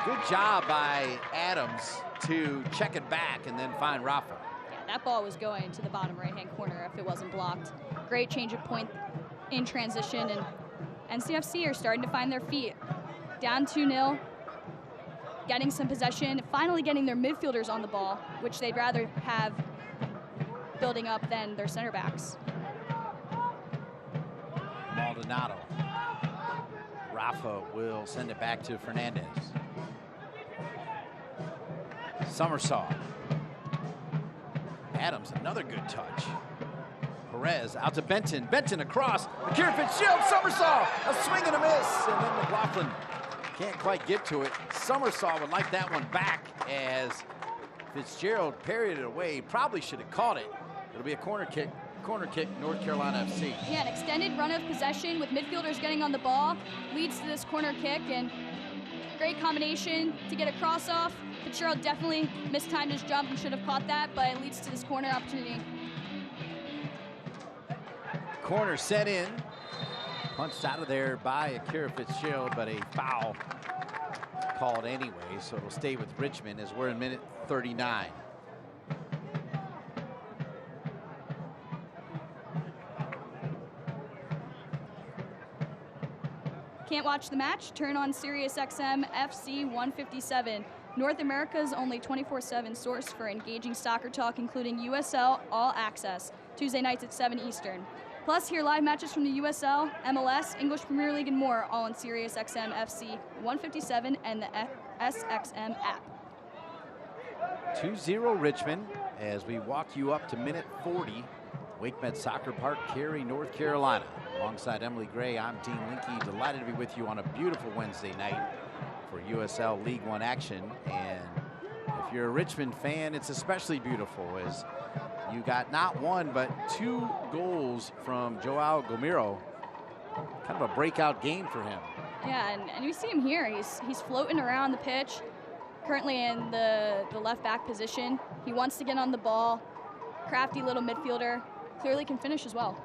Good job by Adams to check it back and then find Rafa. Yeah, that ball was going to the bottom right-hand corner if it wasn't blocked. Great change of point in transition, and NCFC are starting to find their feet. Down 2-0. Getting some possession, finally getting their midfielders on the ball, which they'd rather have building up than their center backs. Maldonado. Rafa will send it back to Fernandez. Somersault. Adams, another good touch. Perez out to Benton. Benton across. Akira Fitzgerald, Somersault. A swing and a miss, and then McLaughlin can't quite get to it. Somersault would like that one back as Fitzgerald parried it away. Probably should have caught it. It'll be a corner kick, North Carolina FC. Yeah, an extended run of possession with midfielders getting on the ball leads to this corner kick, and great combination to get a cross off. Fitzgerald definitely mistimed his jump and should have caught that, but it leads to this corner opportunity. Corner set in. Punched out of there by Akira Fitzgerald, but a foul called anyway, so it'll stay with Richmond as we're in minute 39. Can't watch the match? Turn on Sirius XM FC 157. North America's only 24/7 source for engaging soccer talk, including USL All Access, Tuesday nights at 7 Eastern. Plus, hear live matches from the USL, MLS, English Premier League, and more, all on Sirius XM FC 157 and the SXM app. 2-0 Richmond as we walk you up to minute 40. WakeMed Soccer Park, Cary, North Carolina. Alongside Emily Gray, I'm Dean Linke. Delighted to be with you on a beautiful Wednesday night for USL League One action. And if you're a Richmond fan, it's especially beautiful as you got not one, but 2 goals from Joao Gomiro. Kind of a breakout game for him. Yeah, and you see him here. He's floating around the pitch, currently in the left back position. He wants to get on the ball. Crafty little midfielder. Clearly can finish as well.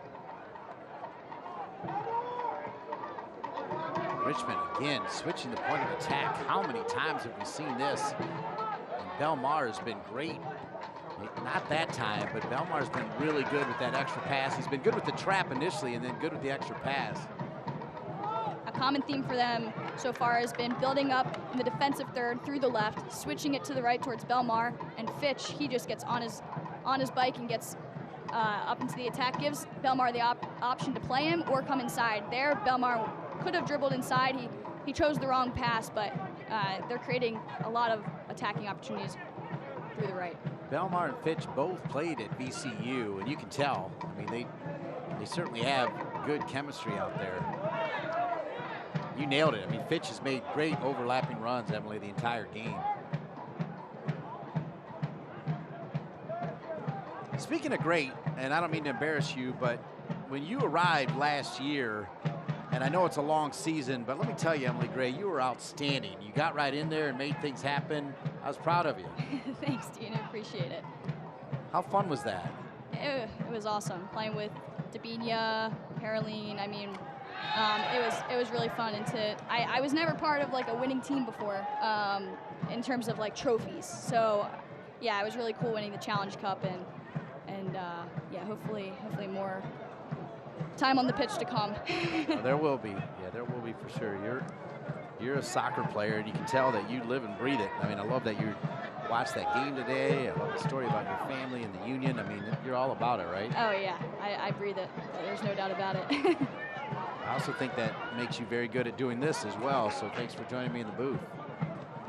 Richmond again switching the point of attack. How many times have we seen this? And Belmar has been great. Not that time, but Belmar's been really good with that extra pass. He's been good with the trap initially and then good with the extra pass. A common theme for them so far has been building up in the defensive third through the left, switching it to the right towards Belmar, and Fitch, he just gets on his bike and gets up into the attack, gives Belmar the option to play him or come inside. There, Belmar could have dribbled inside. He chose the wrong pass, but they're creating a lot of attacking opportunities through the right. Belmar and Fitch both played at VCU, and you can tell. I mean, they certainly have good chemistry out there. You nailed it. I mean, Fitch has made great overlapping runs, Emily, the entire game. Speaking of great, and I don't mean to embarrass you, but when you arrived last year, and I know it's a long season, but let me tell you, Emily Gray, you were outstanding. You got right in there and made things happen. I was proud of you. Thanks, Dean. I appreciate it. How fun was that? It was awesome playing with Dabinia, Caroline. I mean, it was really fun. And I was never part of like a winning team before in terms of like trophies. So yeah, it was really cool winning the Challenge Cup and yeah, hopefully more time on the pitch to come. Well, there will be. Yeah, there will be for sure. You're a soccer player, and you can tell that you live and breathe it. I mean, I love that you watched that game today. I love the story about your family and the union. I mean, you're all about it, right? Oh, yeah. I breathe it. There's no doubt about it. I also think that makes you very good at doing this as well, so thanks for joining me in the booth.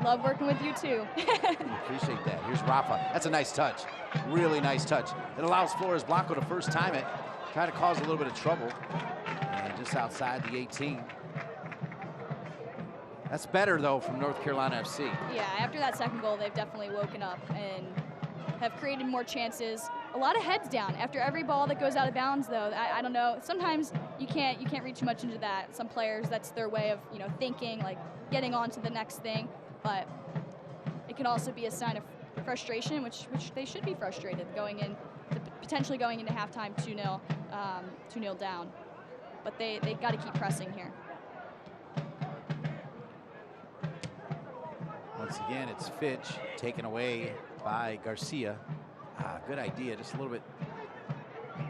Love working with you, too. Appreciate that. Here's Rafa. That's a nice touch. Really nice touch. It allows Flores Blanco to first time it. Kind of caused a little bit of trouble. And just outside the 18. That's better, though, from North Carolina FC. Yeah, after that second goal, they've definitely woken up and have created more chances. A lot of heads down after every ball that goes out of bounds, though. I don't know. Sometimes you can't read too much into that. Some players, that's their way of thinking, like getting on to the next thing. But it can also be a sign of frustration, which they should be frustrated potentially going into halftime 2-0 down. But they got to keep pressing here. Once again, it's Fitch taken away by Garcia. Good idea, just a little bit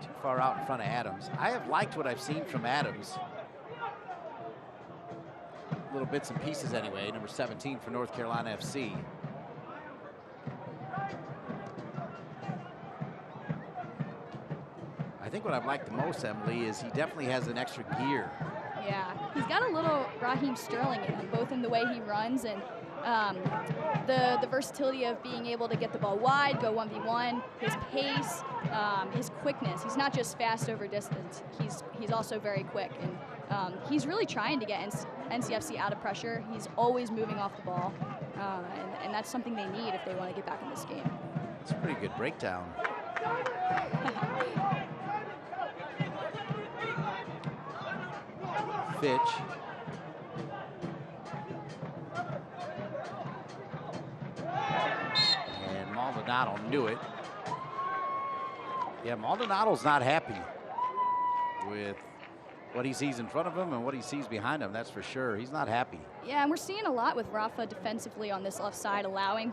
too far out in front of Adams. I have liked what I've seen from Adams. Little bits and pieces anyway, number 17 for North Carolina FC. I think what I've liked the most, Emily, is he definitely has an extra gear. Yeah, he's got a little Raheem Sterling in him, both in the way he runs and the versatility of being able to get the ball wide, go 1v1, his pace, his quickness. He's not just fast over distance. He's also very quick, and he's really trying to get NCFC out of pressure. He's always moving off the ball, and that's something they need if they want to get back in this game. It's a pretty good breakdown. Fitch. And Maldonado knew it. Yeah, Maldonado's not happy with what he sees in front of him and what he sees behind him, that's for sure. He's not happy. Yeah, and we're seeing a lot with Rafa defensively on this left side, allowing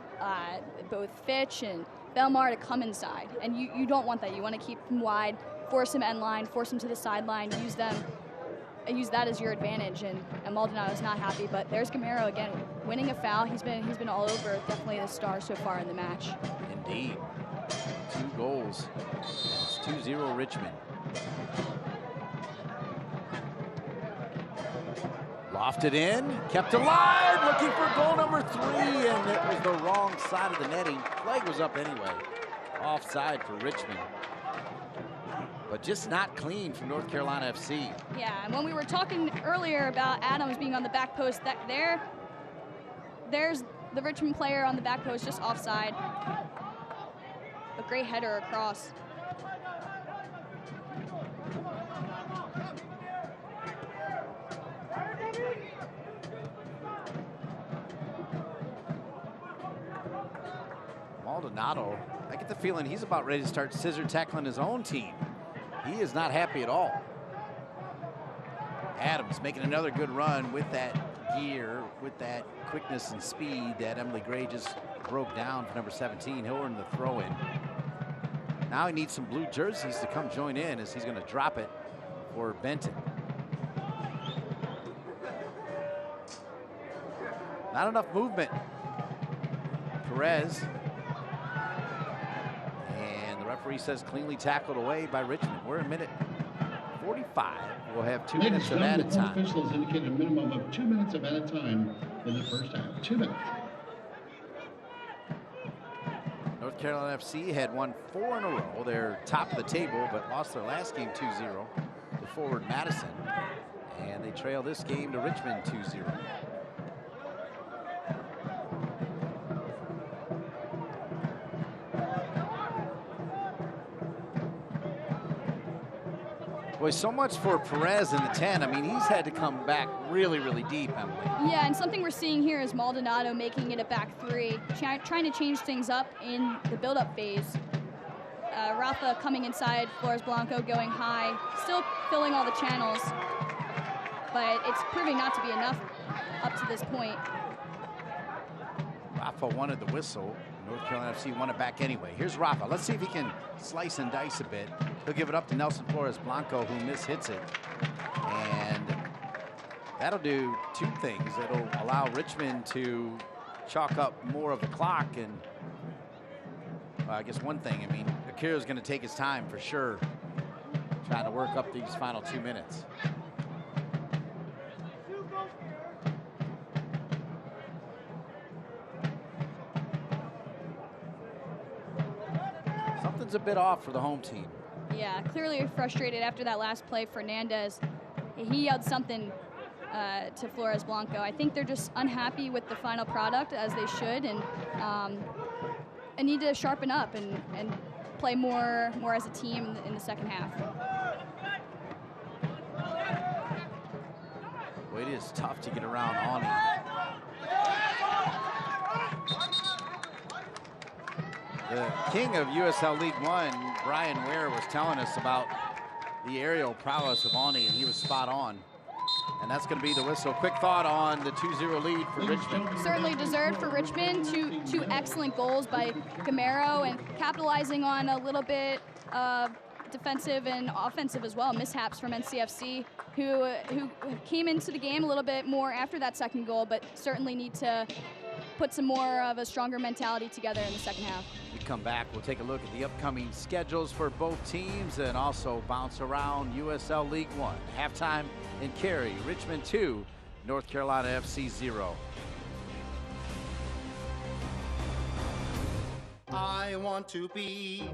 both Fitch and Belmar to come inside. And you don't want that. You want to keep him wide, force him end line, force him to the sideline, use that as your advantage. And Maldonado's not happy, but there's Gamero again, winning a foul. He's been all over, definitely the star so far in the match. Indeed. 2 goals. It's 2-0 Richmond. Lofted in, kept alive, looking for goal number 3, and it was the wrong side of the netting. Flag was up anyway. Offside for Richmond. But just not clean from North Carolina FC. Yeah, and when we were talking earlier about Adams being on the back post, there's the Richmond player on the back post, just offside. A great header across. Maldonado, I get the feeling he's about ready to start scissor tackling his own team. He is not happy at all. Adams making another good run with that gear, with that quickness and speed that Emily Gray just broke down for number 17. He'll earn the throw in. Now he needs some blue jerseys to come join in as he's going to drop it for Benton. Not enough movement. Perez. And the referee says cleanly tackled away by Richmond. We're in minute 45. We'll have 2 minutes of added time. Officials indicated a minimum of 2 minutes of added time in the first half. 2 minutes. North Carolina FC had won 4 in a row. They're top of the table, but lost their last game 2-0 to forward Madison. And they trail this game to Richmond 2-0. Boy, so much for Perez in the 10. I mean, he's had to come back really, really deep, Emily. Yeah, and something we're seeing here is Maldonado making it a back 3, trying to change things up in the build-up phase. Rafa coming inside, Flores Blanco going high, still filling all the channels, but it's proving not to be enough up to this point. Rafa wanted the whistle. North Carolina FC won it back anyway. Here's Rafa. Let's see if he can slice and dice a bit. He'll give it up to Nelson Flores Blanco, who mishits it. And that'll do 2 things. It'll allow Richmond to chalk up more of the clock. And I guess one thing, I mean, Akira's going to take his time for sure, trying to work up these final 2 minutes. Something's a bit off for the home team. Yeah, clearly frustrated after that last play. Fernandez, he yelled something to Flores Blanco. I think they're just unhappy with the final product, as they should, and need to sharpen up and play more as a team in the second half. Well, it is tough to get around Awney. The king of USL League One, Brian Ware, was telling us about the aerial prowess of Awney, and he was spot on. And that's going to be the whistle. Quick thought on the 2-0 lead for Richmond. Certainly deserved for Richmond. Two excellent goals by Gamero, and capitalizing on a little bit of defensive and offensive as well mishaps from NCFC, who came into the game a little bit more after that second goal, but certainly need to put some more of a stronger mentality together in the second half. We come back, we'll take a look at the upcoming schedules for both teams and also bounce around USL League One. Halftime in Cary, Richmond 2, North Carolina FC 0. I want to be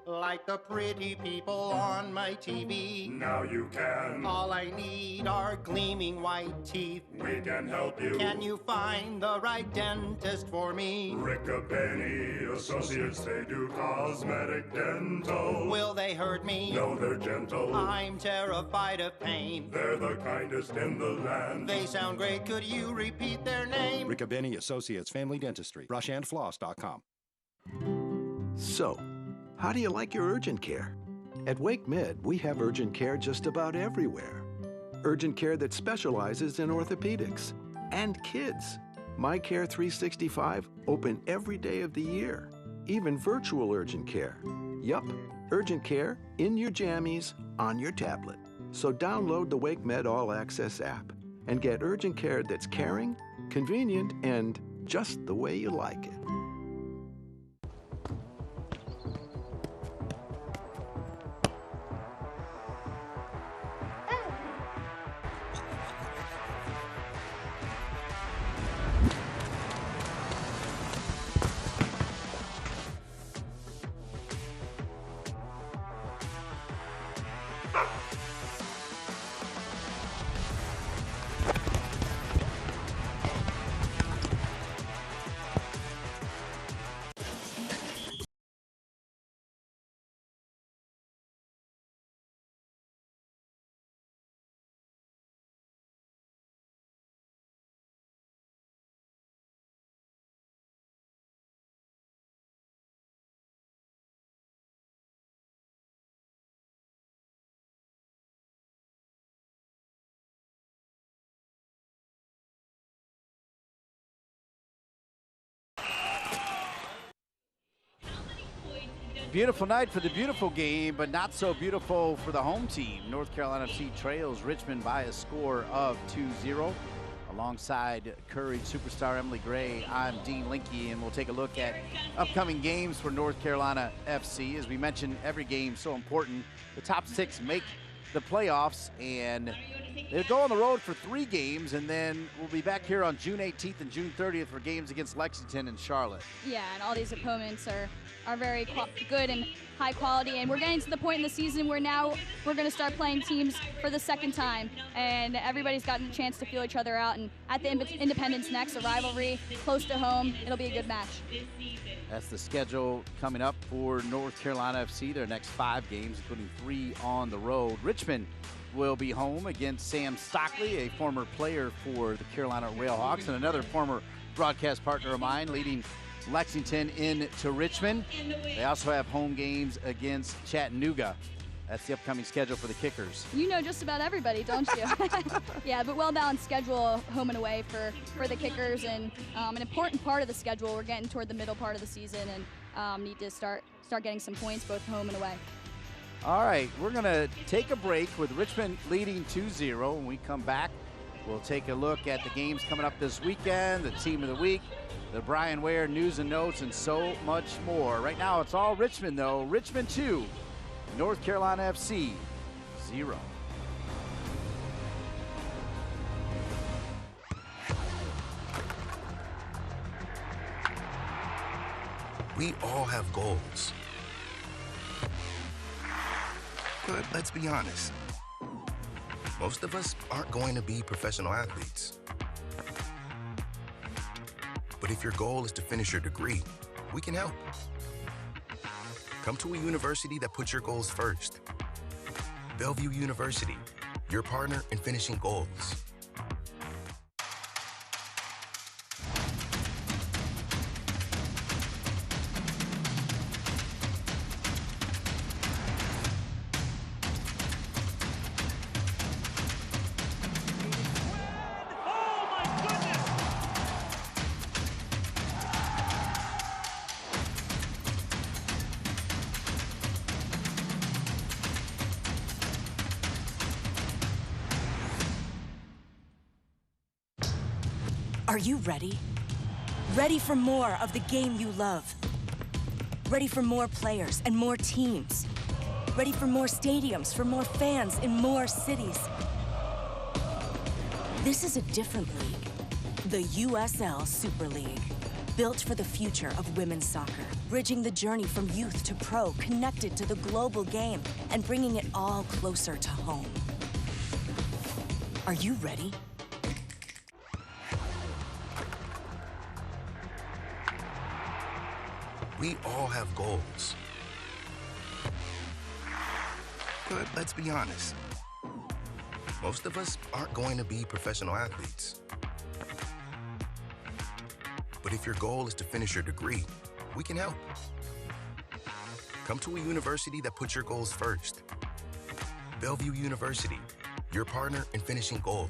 like the pretty people on my TV. Now you can. All I need are gleaming white teeth. We can help you. Can you find the right dentist for me? Riccobene Associates, they do cosmetic dental. Will they hurt me? No, they're gentle. I'm terrified of pain. They're the kindest in the land. They sound great. Could you repeat their name? Riccobene Associates Family Dentistry. Brushhandfloss.com. So, how do you like your urgent care? At Wake Med, we have urgent care just about everywhere. Urgent care that specializes in orthopedics and kids. My Care 365 open every day of the year. Even virtual urgent care. Yup, urgent care in your jammies on your tablet. So download the Wake Med All Access app and get urgent care that's caring, convenient, and just the way you like it. Beautiful night for the beautiful game, but not so beautiful for the home team. North Carolina FC trails Richmond by a score of 2-0. Alongside Courage superstar Emily Gray, I'm Dean Linke, and we'll take a look at upcoming games for North Carolina FC. As we mentioned, every game so important. The top 6 make the playoffs, and they'll go on the road for 3 games, and then we'll be back here on June 18th and June 30th for games against Lexington and Charlotte. Yeah, and all these opponents are very good and high quality, and we're getting to the point in the season where now we're going to start playing teams for the second time, and everybody's gotten a chance to feel each other out. And at the Independence next, a rivalry close to home, it'll be a good match. That's the schedule coming up for North Carolina FC, their next 5 games, including 3 on the road. Richmond will be home against Sam Stockley, a former player for the Carolina Railhawks and another former broadcast partner of mine, leading Lexington into Richmond. They also have home games against Chattanooga. That's the upcoming schedule for the Kickers. You know just about everybody, don't you? Yeah, but well-balanced schedule home and away for the Kickers, and an important part of the schedule. We're getting toward the middle part of the season and need to start getting some points both home and away. All right, we're going to take a break with Richmond leading 2-0. When we come back, we'll take a look at the games coming up this weekend, the team of the week, the Brian Ware news and notes, and so much more. Right now, it's all Richmond, though. Richmond 2, North Carolina FC 0. We all have goals. But let's be honest, most of us aren't going to be professional athletes. But if your goal is to finish your degree, we can help. Come to a university that puts your goals first. Bellevue University, your partner in finishing goals. Are you ready? Ready for more of the game you love? Ready for more players and more teams? Ready for more stadiums, for more fans in more cities? This is a different league, the USL Super League. Built for the future of women's soccer, bridging the journey from youth to pro, connected to the global game, and bringing it all closer to home. Are you ready? We all have goals. But let's be honest, most of us aren't going to be professional athletes. But if your goal is to finish your degree, we can help. Come to a university that puts your goals first. Bellevue University, your partner in finishing goals.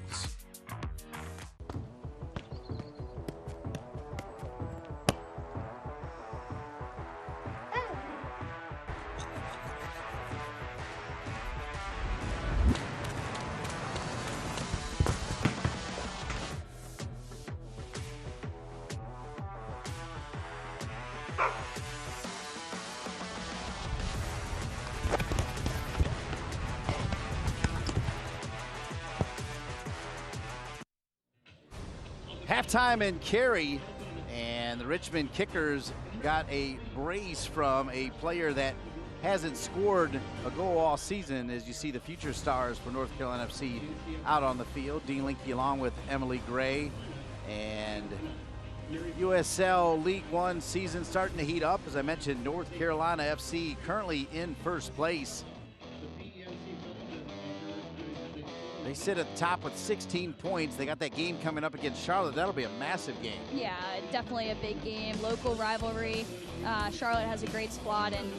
Halftime in Cary, and the Richmond Kickers got a brace from a player that hasn't scored a goal all season, as you see the future stars for North Carolina FC out on the field. Dean Linke along with Emily Gray, and USL League One season starting to heat up. As I mentioned, North Carolina FC currently in first place. They sit at the top with 16 points. They got that game coming up against Charlotte. That'll be a massive game. Yeah, definitely a big game. Local rivalry. Charlotte has a great squad, and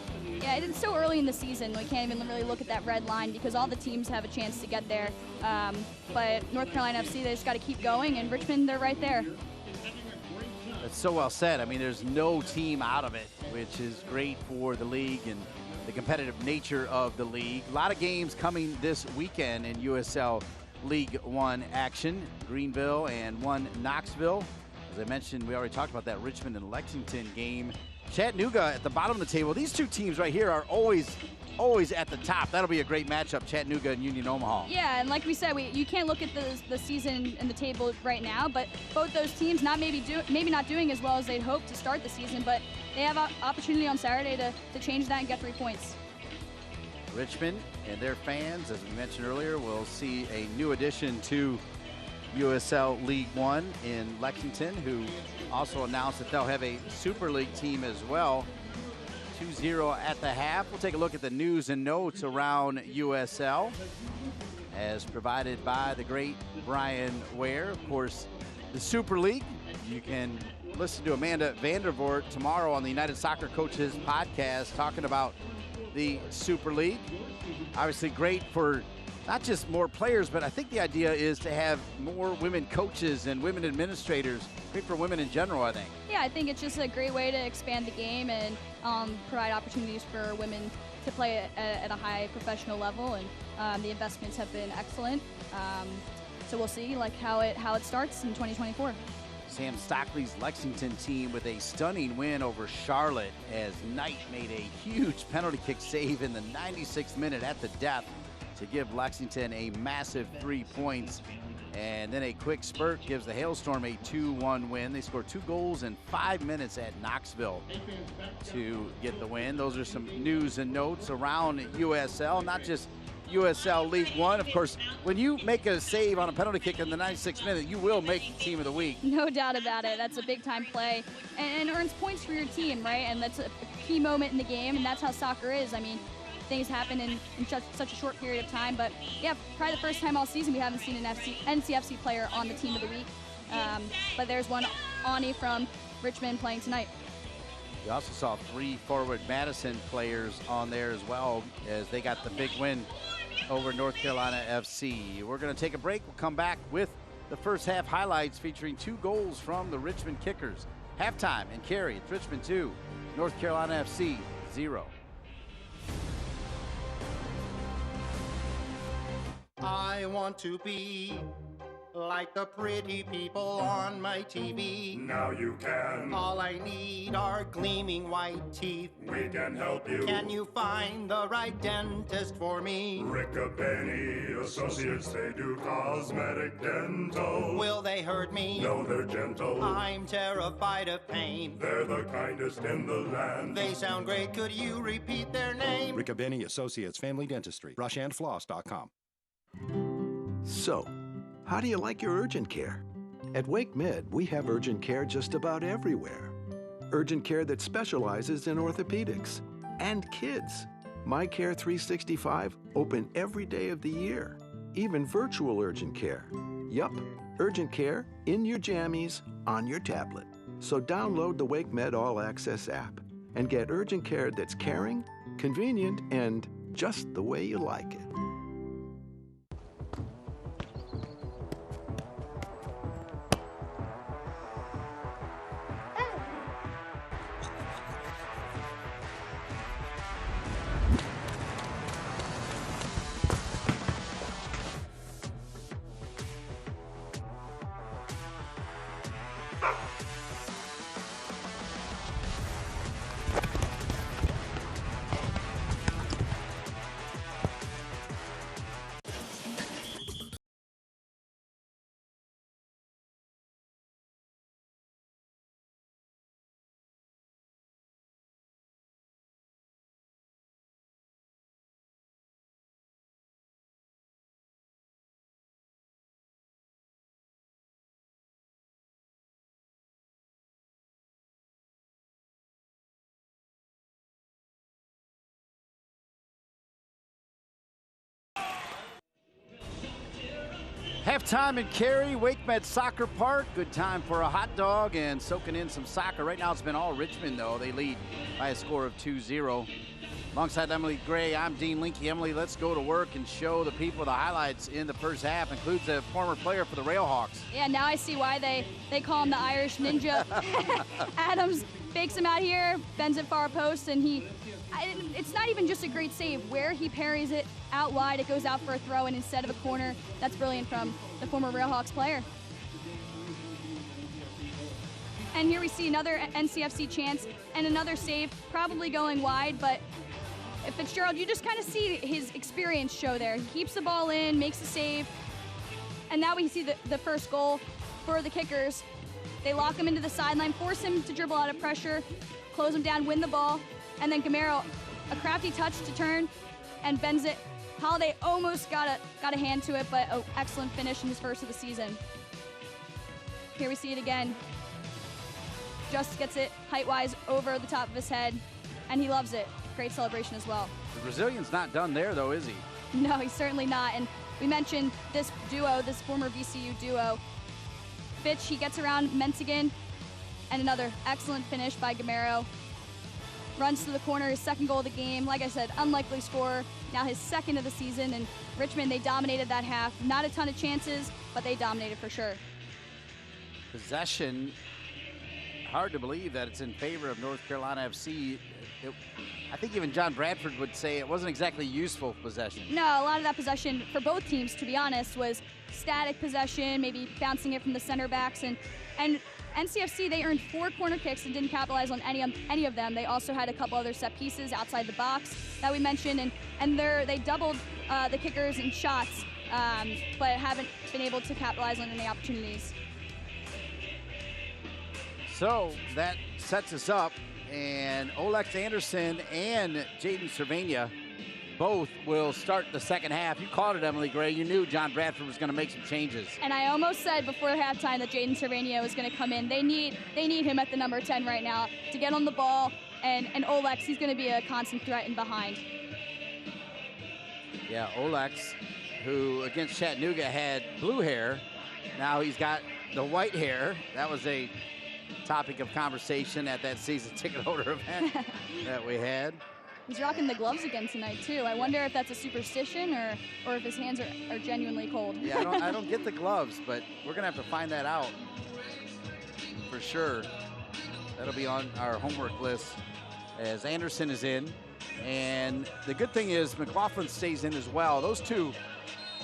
yeah, it's so early in the season. We can't even really look at that red line because all the teams have a chance to get there. But North Carolina FC, they just got to keep going, and Richmond, they're right there. That's so well said. I mean, there's no team out of it, which is great for the league and the competitive nature of the league. A lot of games coming this weekend in USL League One action. Greenville and Knoxville. As I mentioned, we already talked about that Richmond and Lexington game. Chattanooga at the bottom of the table. These two teams right here are always at the top. That'll be a great matchup, Chattanooga and Union Omaha. Yeah, and like we said, you can't look at the season and the table right now, but both those teams maybe not doing as well as they'd hoped to start the season, but they have an opportunity on Saturday to change that and get 3 points. Richmond and their fans, as we mentioned earlier, will see a new addition to USL League One in Lexington, who also announced that they'll have a Super League team as well. 2-0 at the half. We'll take a look at the news and notes around USL as provided by the great Brian Ware. Of course, the Super League. You can listen to Amanda Vandervoort tomorrow on the United Soccer Coaches podcast talking about the Super League. Obviously great for not just more players, but I think the idea is to have more women coaches and women administrators. Great for women in general, I think. Yeah, I think it's just a great way to expand the game and provide opportunities for women to play at a high professional level, and the investments have been excellent. So we'll see how it starts in 2024. Sam Stockley's Lexington team with a stunning win over Charlotte as Knight made a huge penalty kick save in the 96th minute at the death to give Lexington a massive 3 points. And then a quick spurt gives the Hailstorm a 2-1 win. They scored 2 goals in 5 minutes at Knoxville to get the win. Those are some news and notes around USL, not just USL League One. Of course, when you make a save on a penalty kick in the 96th minute, you will make the team of the week. No doubt about it. That's a big-time play and earns points for your team, right? And that's a key moment in the game, and that's how soccer is. I mean, things happen in such a short period of time, but yeah, probably the first time all season we haven't seen an NCFC player on the team of the week. But there's one, Ani from Richmond, playing tonight. You also saw 3 forward Madison players on there as well, as they got the big win over North Carolina FC. We're going to take a break. We'll come back with the first half highlights featuring 2 goals from the Richmond Kickers. Halftime in Cary. It's Richmond 2, North Carolina FC 0. I want to be like the pretty people on my TV. Now you can. All I need are gleaming white teeth. We can help you. Can you find the right dentist for me? Riccobene Associates, they do cosmetic dental. Will they hurt me? No, they're gentle. I'm terrified of pain. They're the kindest in the land. They sound great. Could you repeat their name? Riccobene Associates Family Dentistry. Brushandfloss.com. So, how do you like your urgent care? At Wake Med, we have urgent care just about everywhere. Urgent care that specializes in orthopedics and kids. My Care 365, open every day of the year. Even virtual urgent care. Yup, urgent care in your jammies on your tablet. So download the Wake Med All Access app and get urgent care that's caring, convenient, and just the way you like it. Halftime in Cary, Wake Med Soccer Park. Good time for a hot dog and soaking in some soccer. Right now it's been all Richmond, though. They lead by a score of 2-0. Alongside Emily Gray, I'm Dean Linke. Emily, let's go to work and show the people the highlights in the first half. Includes a former player for the Railhawks. Yeah, now I see why they call him the Irish Ninja. Adams fakes him out here, bends it far post, and it's not even just a great save. Where he parries it out wide, it goes out for a throw, and instead of a corner, that's brilliant from the former Railhawks player. And here we see another NCFC chance and another save, probably going wide, but Fitzgerald, you just kind of see his experience show there. He keeps the ball in, makes a save, and now we see the first goal for the Kickers. They lock him into the sideline, force him to dribble out of pressure, close him down, win the ball, and then Gamero, a crafty touch to turn and bends it. Holiday almost got a hand to it, but an excellent finish in his first of the season. Here we see it again. Just gets it height-wise over the top of his head, and he loves it. Great celebration as well. The Brazilian's not done there, though, is he? No, he's certainly not. And we mentioned this duo, this former VCU duo. Fitch, he gets around Menzigan, and another excellent finish by Gamero. Runs to the corner, his second goal of the game. Like I said, unlikely scorer, now his second of the season. And Richmond, they dominated that half. Not a ton of chances, but they dominated for sure. Possession, hard to believe that it's in favor of North Carolina FC. I think even John Bradford would say it wasn't exactly useful possession. No, a lot of that possession for both teams, to be honest, was static possession, maybe bouncing it from the center backs. And NCFC, they earned 4 corner kicks and didn't capitalize on any of them. They also had a couple other set pieces outside the box that we mentioned, and they doubled the Kickers in shots, but haven't been able to capitalize on any opportunities. So that sets us up, and Olex Anderson and Jaden Cervania both will start the second half. You called it, Emily Gray. You knew John Bradford was going to make some changes. And I almost said before halftime that Jaden Cervania was going to come in. They need him at the number 10 right now to get on the ball, and Olex, he's going to be a constant threat in behind. Yeah, Olex, who against Chattanooga had blue hair. Now he's got the white hair. That was a topic of conversation at that season ticket holder event that we had. He's rocking the gloves again tonight, too. I wonder if that's a superstition or if his hands are genuinely cold. Yeah, I don't get the gloves, but we're going to have to find that out for sure. That'll be on our homework list as Anderson is in. And the good thing is McLaughlin stays in as well. Those two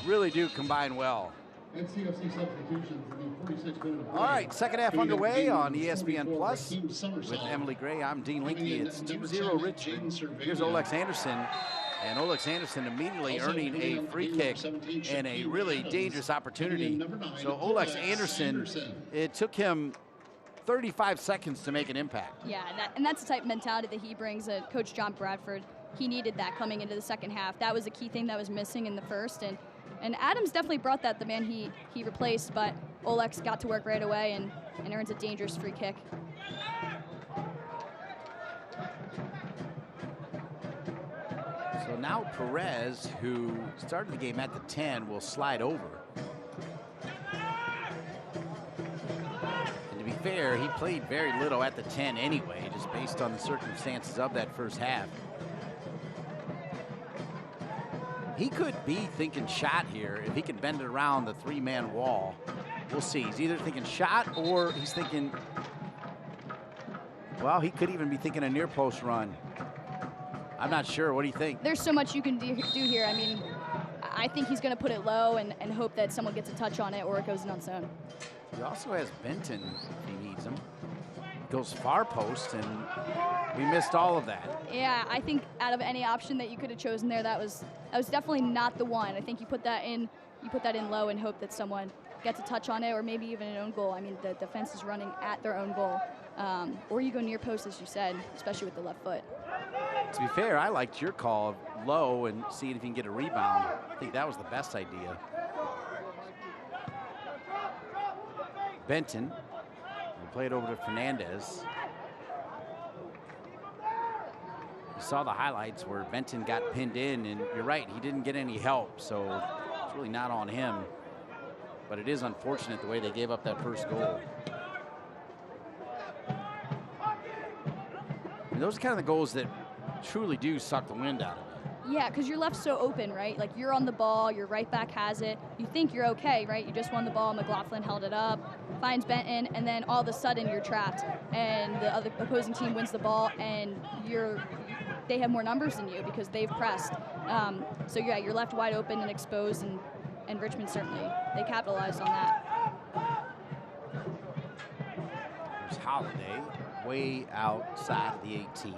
really do combine well. NCFC substitutions in the 46th minute of play. All right, second half Coming up underway in on the ESPN 44, Plus Raheem with Summersall. Emily Gray. I'm Dean Coming Linky. in It's at number 2-0 10, Richmond. Jaden Here's Cervania. Olex Anderson. And Olex Anderson immediately Also earning coming a up free here, kick 17, and a Shaquille really Adams. dangerous opportunity. Coming in number 9, So Olex Olex Anderson, Anderson. it took him 35 seconds to make an impact. Yeah, and that's the type of mentality that he brings. Coach John Bradford, he needed that coming into the second half. That was a key thing that was missing in the first, and Adams definitely brought that, the man he replaced, but Olex got to work right away and earns a dangerous free kick. So now Perez, who started the game at the 10, will slide over. And to be fair, he played very little at the 10 anyway, just based on the circumstances of that first half. He could be thinking shot here if he can bend it around the three-man wall. We'll see. He's either thinking shot or he's thinking, well, he could even be thinking a near post run. I'm not sure. What do you think? There's so much you can do here. I mean, I think he's going to put it low and hope that someone gets a touch on it or it goes in on its own. He also has Benton if he needs him. Goes far post, and we missed all of that. Yeah, I think out of any option that you could have chosen there, that was definitely not the one. I think you put that in low and hope that someone gets a touch on it, or maybe even an own goal. I mean, the defense is running at their own goal, or you go near post, as you said, especially with the left foot. To be fair, I liked your call of low and seeing if you can get a rebound. I think that was the best idea. Benton will play it over to Fernandez. You saw the highlights where Benton got pinned in, and you're right, he didn't get any help, so it's really not on him. But it is unfortunate the way they gave up that first goal. And those are kind of the goals that truly do suck the wind out of it. Yeah, because you're left so open, right? Like, you're on the ball, your right back has it. You think you're okay, right? You just won the ball, McLaughlin held it up, finds Benton, and then all of a sudden you're trapped. And the other opposing team wins the ball, and they have more numbers than you because they've pressed. So yeah, you're left wide open and exposed, and Richmond certainly, they capitalized on that. There's Holiday way outside of the 18.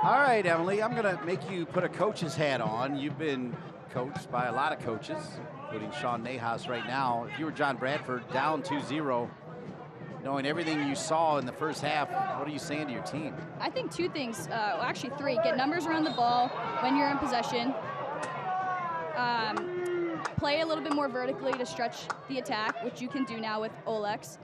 All right, Emily, I'm going to make you put a coach's hat on. You've been coached by a lot of coaches, including Sean Nahas right now. If you were John Bradford, down 2-0, knowing everything you saw in the first half, what are you saying to your team? I think two things, well, actually three. Get numbers around the ball when you're in possession. Play a little bit more vertically to stretch the attack, which you can do now with Olex.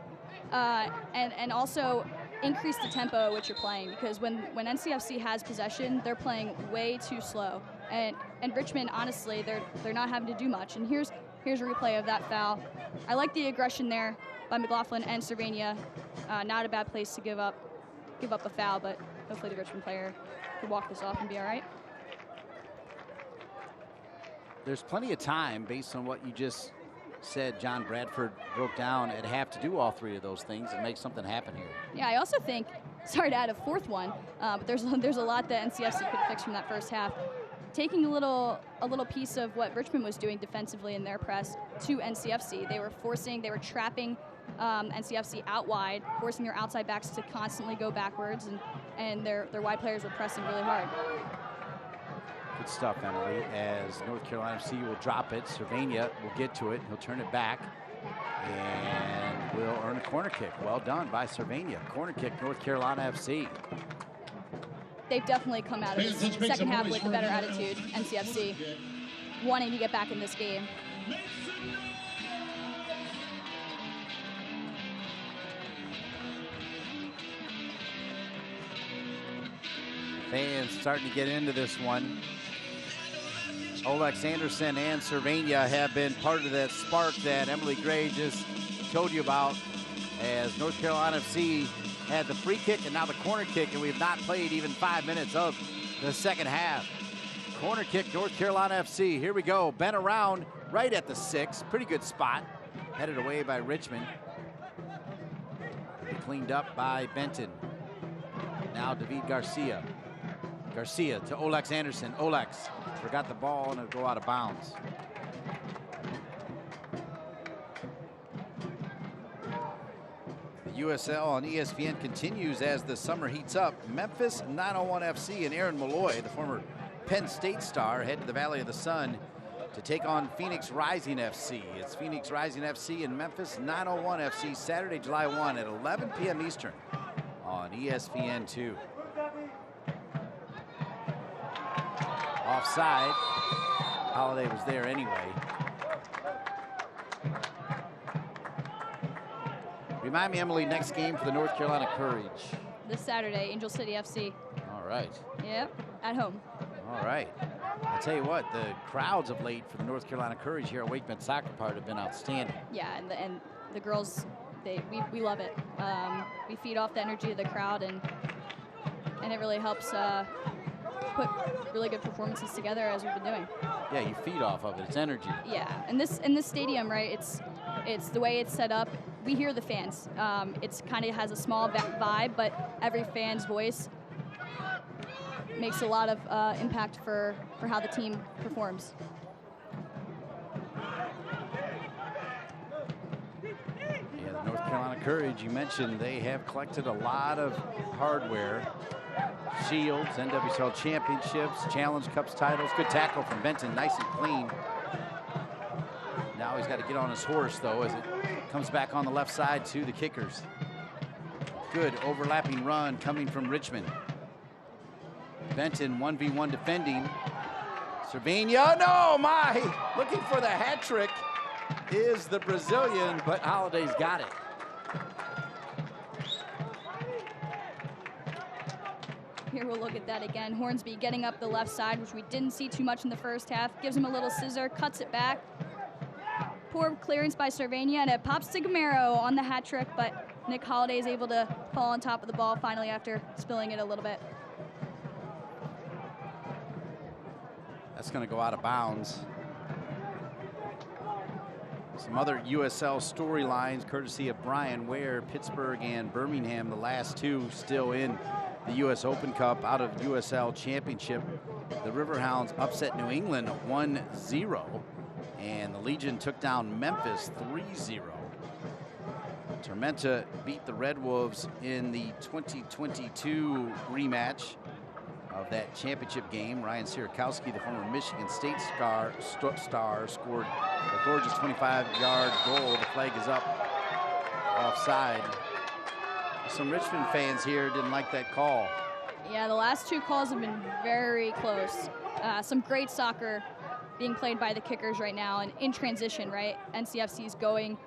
And also increase the tempo at which you're playing, because when NCFC has possession, they're playing way too slow. And Richmond, honestly, they're not having to do much. And here's a replay of that foul. I like the aggression there by McLaughlin and Cervania. Not a bad place to give up a foul, but hopefully the Richmond player could walk this off and be all right. There's plenty of time, based on what you just said, John Bradford broke down at half to do all three of those things and make something happen here. Yeah, I also think, sorry to add a fourth one, but there's a lot that NCFC could fix from that first half. Taking a little piece of what Richmond was doing defensively in their press to NCFC. They were trapping NCFC out wide, forcing their outside backs to constantly go backwards, and their wide players were pressing really hard. Good stuff, Emily, as North Carolina FC will drop it. Cervania will get to it. He'll turn it back and will earn a corner kick. Well done by Cervania. Corner kick, North Carolina FC. They've definitely come out of this second half with a better attitude, NCFC, wanting to get back in this game. Fans starting to get into this one. Olex Anderson and Cervania have been part of that spark that Emily Gray just told you about, as North Carolina FC had the free kick and now the corner kick, and we have not played even 5 minutes of the second half. Corner kick, North Carolina FC. Here we go. Bent around right at the 6. Pretty good spot. Headed away by Richmond. Cleaned up by Benton. Now David Garcia. Garcia to Olex Anderson. Olex Forgot the ball, and it'll go out of bounds. The USL on ESPN continues as the summer heats up. Memphis 901 FC and Aaron Malloy, the former Penn State star, head to the Valley of the Sun to take on Phoenix Rising FC. It's Phoenix Rising FC and Memphis 901 FC Saturday, July 1 at 11 p.m. Eastern on ESPN2. Offside. Holiday was there anyway. Remind me, Emily, next game for the North Carolina Courage. This Saturday, Angel City FC. All right. Yep, at home. All right. I'll tell you what, the crowds of late for the North Carolina Courage here at WakeMed Soccer Park have been outstanding. Yeah, and the girls, we love it. We feed off the energy of the crowd, and it really helps put really good performances together as we've been doing. Yeah, you feed off of it. It's energy. Yeah, and this stadium, right? It's the way it's set up. We hear the fans. It's kind of has a small vibe, but every fan's voice makes a lot of impact for how the team performs. Yeah, the North Carolina Courage, you mentioned, they have collected a lot of hardware. Shields, NWSL Championships, Challenge Cups titles. Good tackle from Benton, nice and clean. Now he's got to get on his horse, though, as it comes back on the left side to the kickers. Good overlapping run coming from Richmond. Benton 1v1 defending. Cervania, no, my! Looking for the hat trick is the Brazilian, but Holiday's got it. Here we'll look at that again. Hornsby getting up the left side, which we didn't see too much in the first half. Gives him a little scissor, cuts it back. Poor clearance by Cervania, and it pops to Gamero on the hat trick, but Nick Holiday is able to fall on top of the ball finally after spilling it a little bit. That's going to go out of bounds. Some other USL storylines courtesy of Brian Ware, Pittsburgh and Birmingham, the last two still in the US Open Cup out of USL Championship. The Riverhounds upset New England 1-0, and the Legion took down Memphis 3-0. Tormenta beat the Red Wolves in the 2022 rematch of that championship game. Ryan Sierakowski, the former Michigan State star, scored a gorgeous 25-yard goal. The flag is up offside. Some Richmond fans here didn't like that call. Yeah, the last two calls have been very close. Some great soccer being played by the kickers right now, and in transition, right? NCFC is going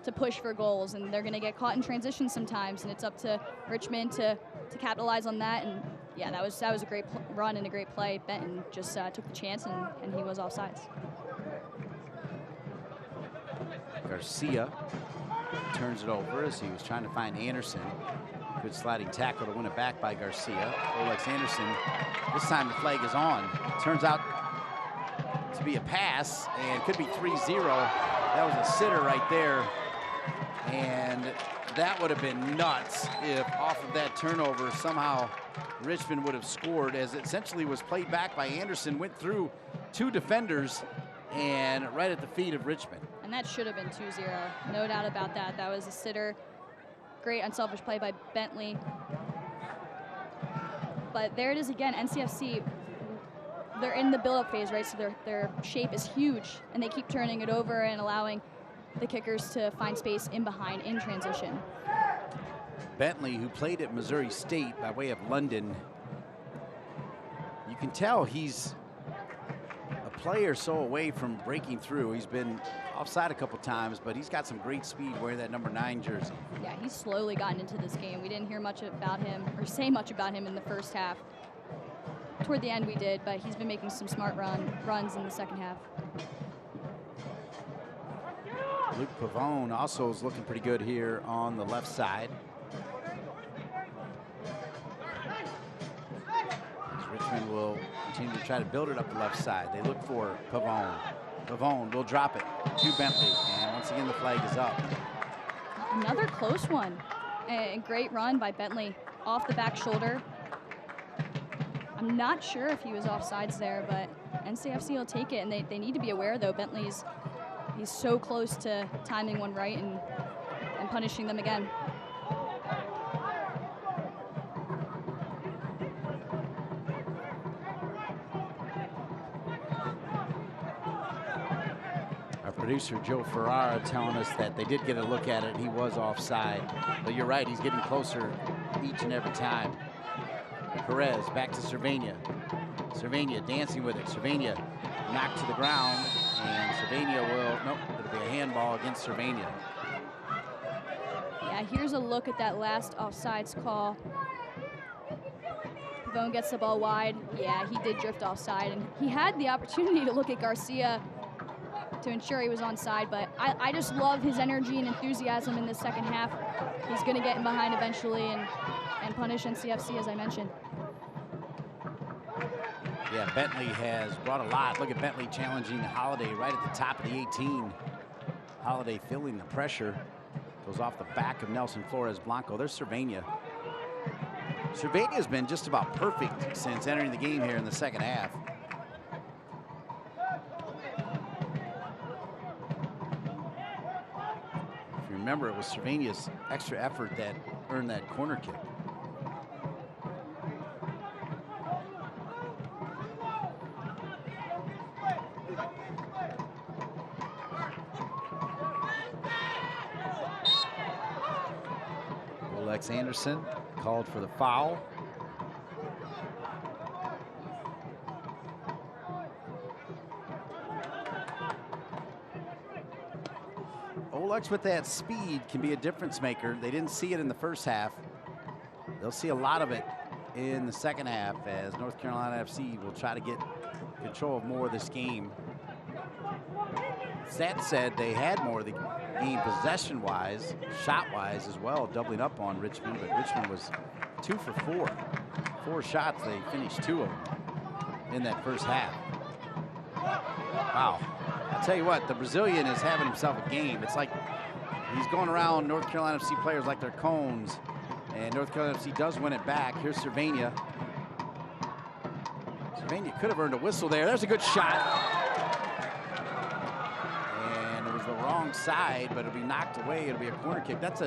to push for goals, and they're going to get caught in transition sometimes, and it's up to Richmond to capitalize on that. And yeah, that was a great run and a great play. Benton just took the chance, and he was offsides. Garcia turns it over as he was trying to find Anderson. Good sliding tackle to win it back by Garcia. Olex Anderson, this time the flag is on. Turns out to be a pass, and could be 3-0. That was a sitter right there, and that would have been nuts if off of that turnover somehow Richmond would have scored, as it essentially was played back by Anderson, went through two defenders and right at the feet of Richmond. And that should have been 2-0, no doubt about that. That was a sitter. Great unselfish play by Bentley. But there it is again, NCFC, they're in the build-up phase, right? So their shape is huge, and they keep turning it over and allowing the kickers to find space in behind in transition. Bentley, who played at Missouri State by way of London, you can tell he's a player so away from breaking through. He's been offside a couple times, but he's got some great speed wearing that number 9 jersey. Yeah, he's slowly gotten into this game. We didn't hear much about him or say much about him in the first half. Toward the end we did, but he's been making some smart runs in the second half. Luke Pavone also is looking pretty good here on the left side. Richmond will continue to try to build it up the left side. They look for Pavone. Pavone will drop it to Bentley, and once again the flag is up. Another close one. A great run by Bentley off the back shoulder. I'm not sure if he was offsides there, but NCFC will take it, and they need to be aware, though. Bentley's he's so close to timing one right and punishing them again. Our producer, Joe Ferrara, telling us that they did get a look at it. He was offside. But you're right, he's getting closer each and every time. Perez back to Cervania. Cervania dancing with it. Cervania knocked to the ground, and Cervania will, nope, it'll be a handball against Cervania. Yeah, here's a look at that last offsides call. Pavone gets the ball wide. Yeah, he did drift offside, and he had the opportunity to look at Garcia to ensure he was onside, but I just love his energy and enthusiasm in the second half. He's going to get in behind eventually and punish NCFC, as I mentioned. Yeah, Bentley has brought a lot. Look at Bentley challenging Holiday right at the top of the 18. Holiday feeling the pressure. Goes off the back of Nelson Flores Blanco. There's Cervania. Cervania's been just about perfect since entering the game here in the second half. If you remember, it was Cervania's extra effort that earned that corner kick. Anderson called for the foul. Olex with that speed can be a difference maker. They didn't see it in the first half. They'll see a lot of it in the second half as North Carolina FC will try to get control of more of this game. Stats said they had more of the game possession-wise, shot-wise as well, doubling up on Richmond, but Richmond was 2 for 4. 4 shots, they finished 2 of them in that first half. Wow. I'll tell you what, the Brazilian is having himself a game. It's like he's going around North Carolina FC players like they're cones, and North Carolina FC does win it back. Here's Cervania. Cervania could have earned a whistle there. There's a good shot. Wrong side, but it'll be knocked away. It'll be a corner kick. That's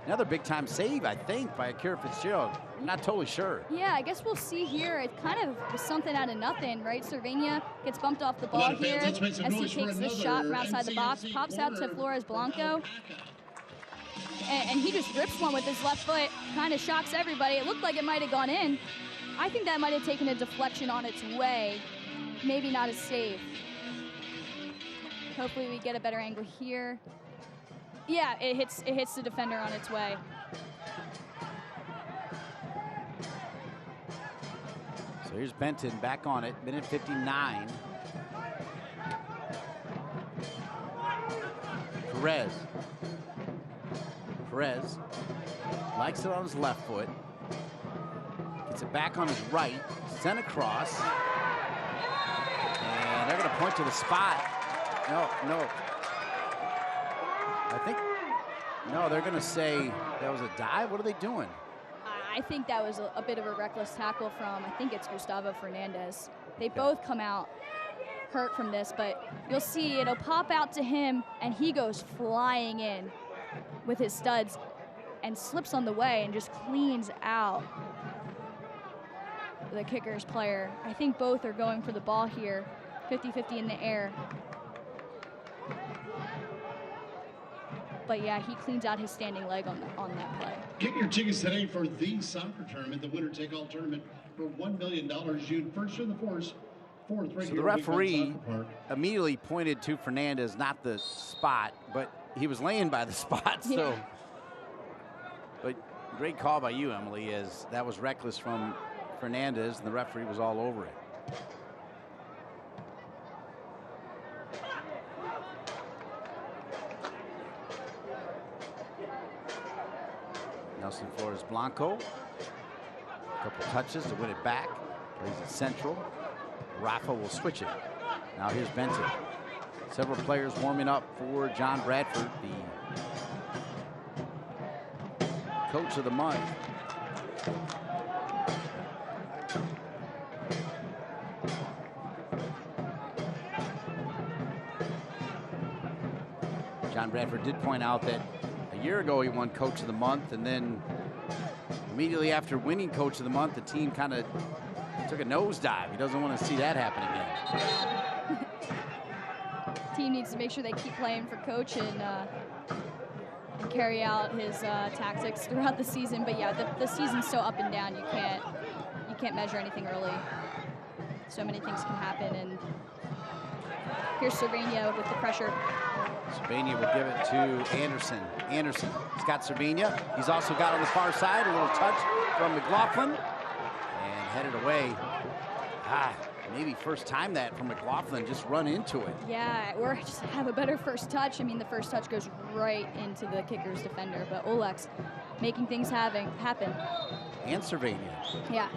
another big time save, I think, by Akira Fitzgerald. I'm not totally sure. Yeah, I guess we'll see here. It kind of was something out of nothing, right? Cervania gets bumped off the ball here as he takes this shot from outside the box, pops out to Flores Blanco, and he just rips one with his left foot, kind of shocks everybody. It looked like it might have gone in. I think that might have taken a deflection on its way, maybe not a save. Hopefully we get a better angle here. Yeah, it hits the defender on its way. So here's Benton back on it, minute 59. Perez likes it on his left foot. Gets it back on his right, sent across. And they're gonna point to the spot. No. I think, no, they're going to say that was a dive. What are they doing? I think that was a bit of a reckless tackle from, I think it's Gustavo Fernandez. They both come out hurt from this, but you'll see it'll pop out to him, and he goes flying in with his studs and slips on the way and just cleans out the kicker's player. I think both are going for the ball here, 50-50 in the air. But yeah, he cleans out his standing leg on that play. Get your tickets today for the soccer tournament, the winner-take-all tournament for $1 million. June 1st through the 4th. So the referee immediately pointed to Fernandez, not the spot, but he was laying by the spot. So, yeah. But great call by you, Emily, as that was reckless from Fernandez, and the referee was all over it. Nelson Flores Blanco, a couple touches to win it back. Plays it central. Rafa will switch it. Now here's Benton. Several players warming up for John Bradford, the coach of the month. John Bradford did point out that a year ago he won Coach of the Month, and then immediately after winning Coach of the Month, the team kind of took a nosedive. He doesn't want to see that happen again. Team needs to make sure they keep playing for Coach and carry out his tactics throughout the season. But yeah, the season's so up and down. You can't measure anything early. So many things can happen. And here's Cervenia with the pressure. Cervenia will give it to Anderson. Anderson, he's got Cervenia. He's also got on the far side a little touch from McLaughlin and headed away. Maybe first time that from McLaughlin, just run into it. Yeah, or just have a better first touch. I mean, the first touch goes right into the kicker's defender, but Olex making things happen. And Cervenia. Yeah.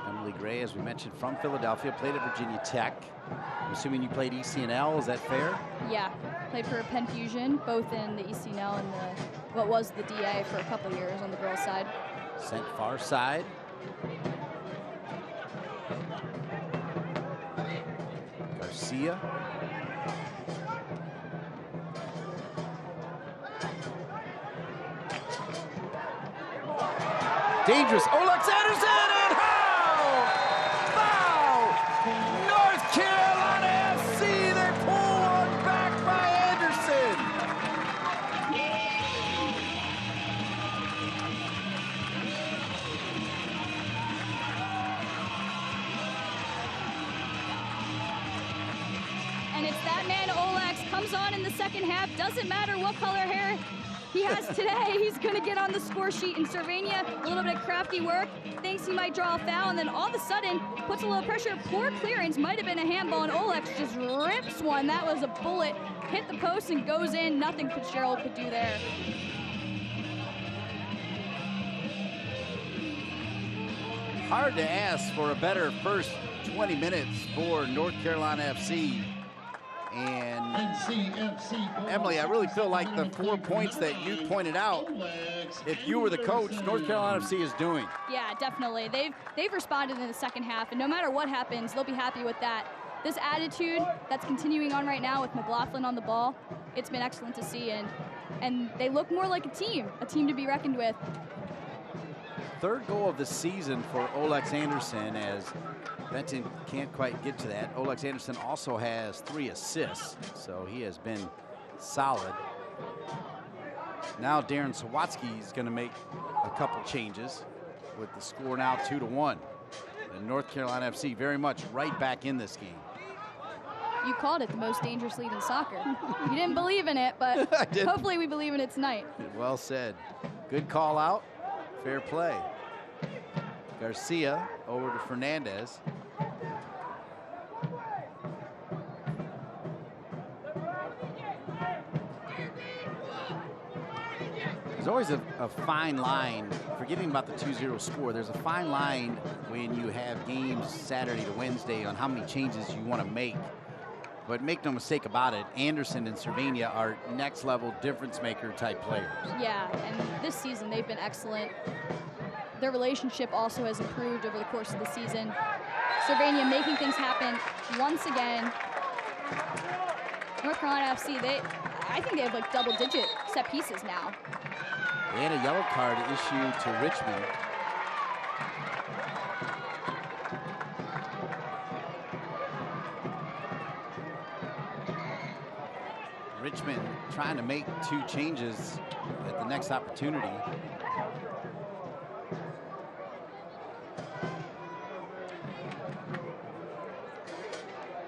Emily Gray, as we mentioned, from Philadelphia, played at Virginia Tech. I'm assuming you played ECNL, is that fair? Yeah, played for Penn Fusion, both in the ECNL and what was the DA for a couple years on the girls' side. Sent far side. Garcia. Dangerous. Olex Anderson and foul! North Carolina FC, they pull one back by Anderson. And it's that man, Olex, comes on in the second half. Doesn't matter what color hair he has today, he's going to get on the score sheet. In Cervenia, a little bit of crafty work, thinks he might draw a foul, and then all of a sudden puts a little pressure. Poor clearance, might have been a handball, and Olex just rips one. That was a bullet, hit the post and goes in. Nothing Fitzgerald could do there. Hard to ask for a better first 20 minutes for North Carolina FC. And Emily, I really feel like the 4 points that you pointed out, if you were the coach, North Carolina FC is doing. Yeah, definitely. They've responded in the second half, and no matter what happens, they'll be happy with that. This attitude that's continuing on right now with McLaughlin on the ball, it's been excellent to see, and they look more like a team to be reckoned with. Third goal of the season for Olex Anderson, as Benton can't quite get to that. Olex Anderson also has 3 assists, so he has been solid. Now Darren Sawatsky is going to make a couple changes with the score now 2-1. And North Carolina FC very much right back in this game. You called it the most dangerous lead in soccer. You didn't believe in it, but hopefully we believe in it tonight. Well said. Good call out. Fair play. Garcia over to Fernandez. There's always a fine line, forgetting about the 2-0 score, there's a fine line when you have games Saturday to Wednesday on how many changes you want to make. But make no mistake about it, Anderson and Cervenia are next level difference maker type players. Yeah, and this season they've been excellent. Their relationship also has improved over the course of the season. Cervenia making things happen once again. North Carolina FC, I think they have like double-digit set pieces now. They had a yellow card issued to Richmond. Richmond trying to make 2 changes at the next opportunity.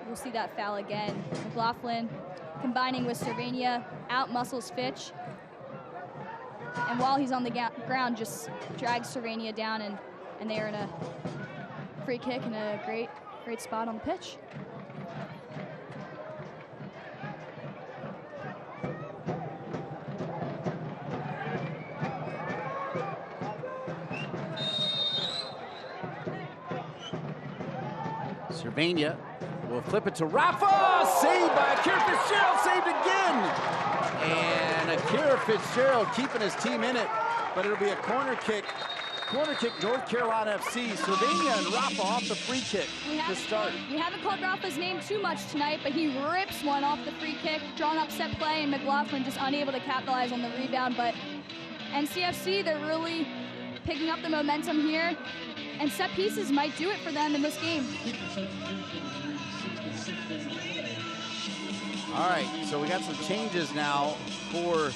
We'll see that foul again. McLaughlin combining with Cervenia, out-muscles Fitch. And while he's on the ground, just drags Cervenia down, and they are in a free kick and a great spot on the pitch. Cervenia will flip it to Rafa. Saved by Akira Fitzgerald. Saved again. And Akira Fitzgerald keeping his team in it. But it'll be a corner kick Corner kick, North Carolina FC. Sylvania and Rafa off the free kick to start. We haven't called Rafa's name too much tonight, but he rips one off the free kick, drawn up set play, and McLaughlin just unable to capitalize on the rebound. But NCFC, they're really picking up the momentum here, and set pieces might do it for them in this game. All right, so we got some changes now for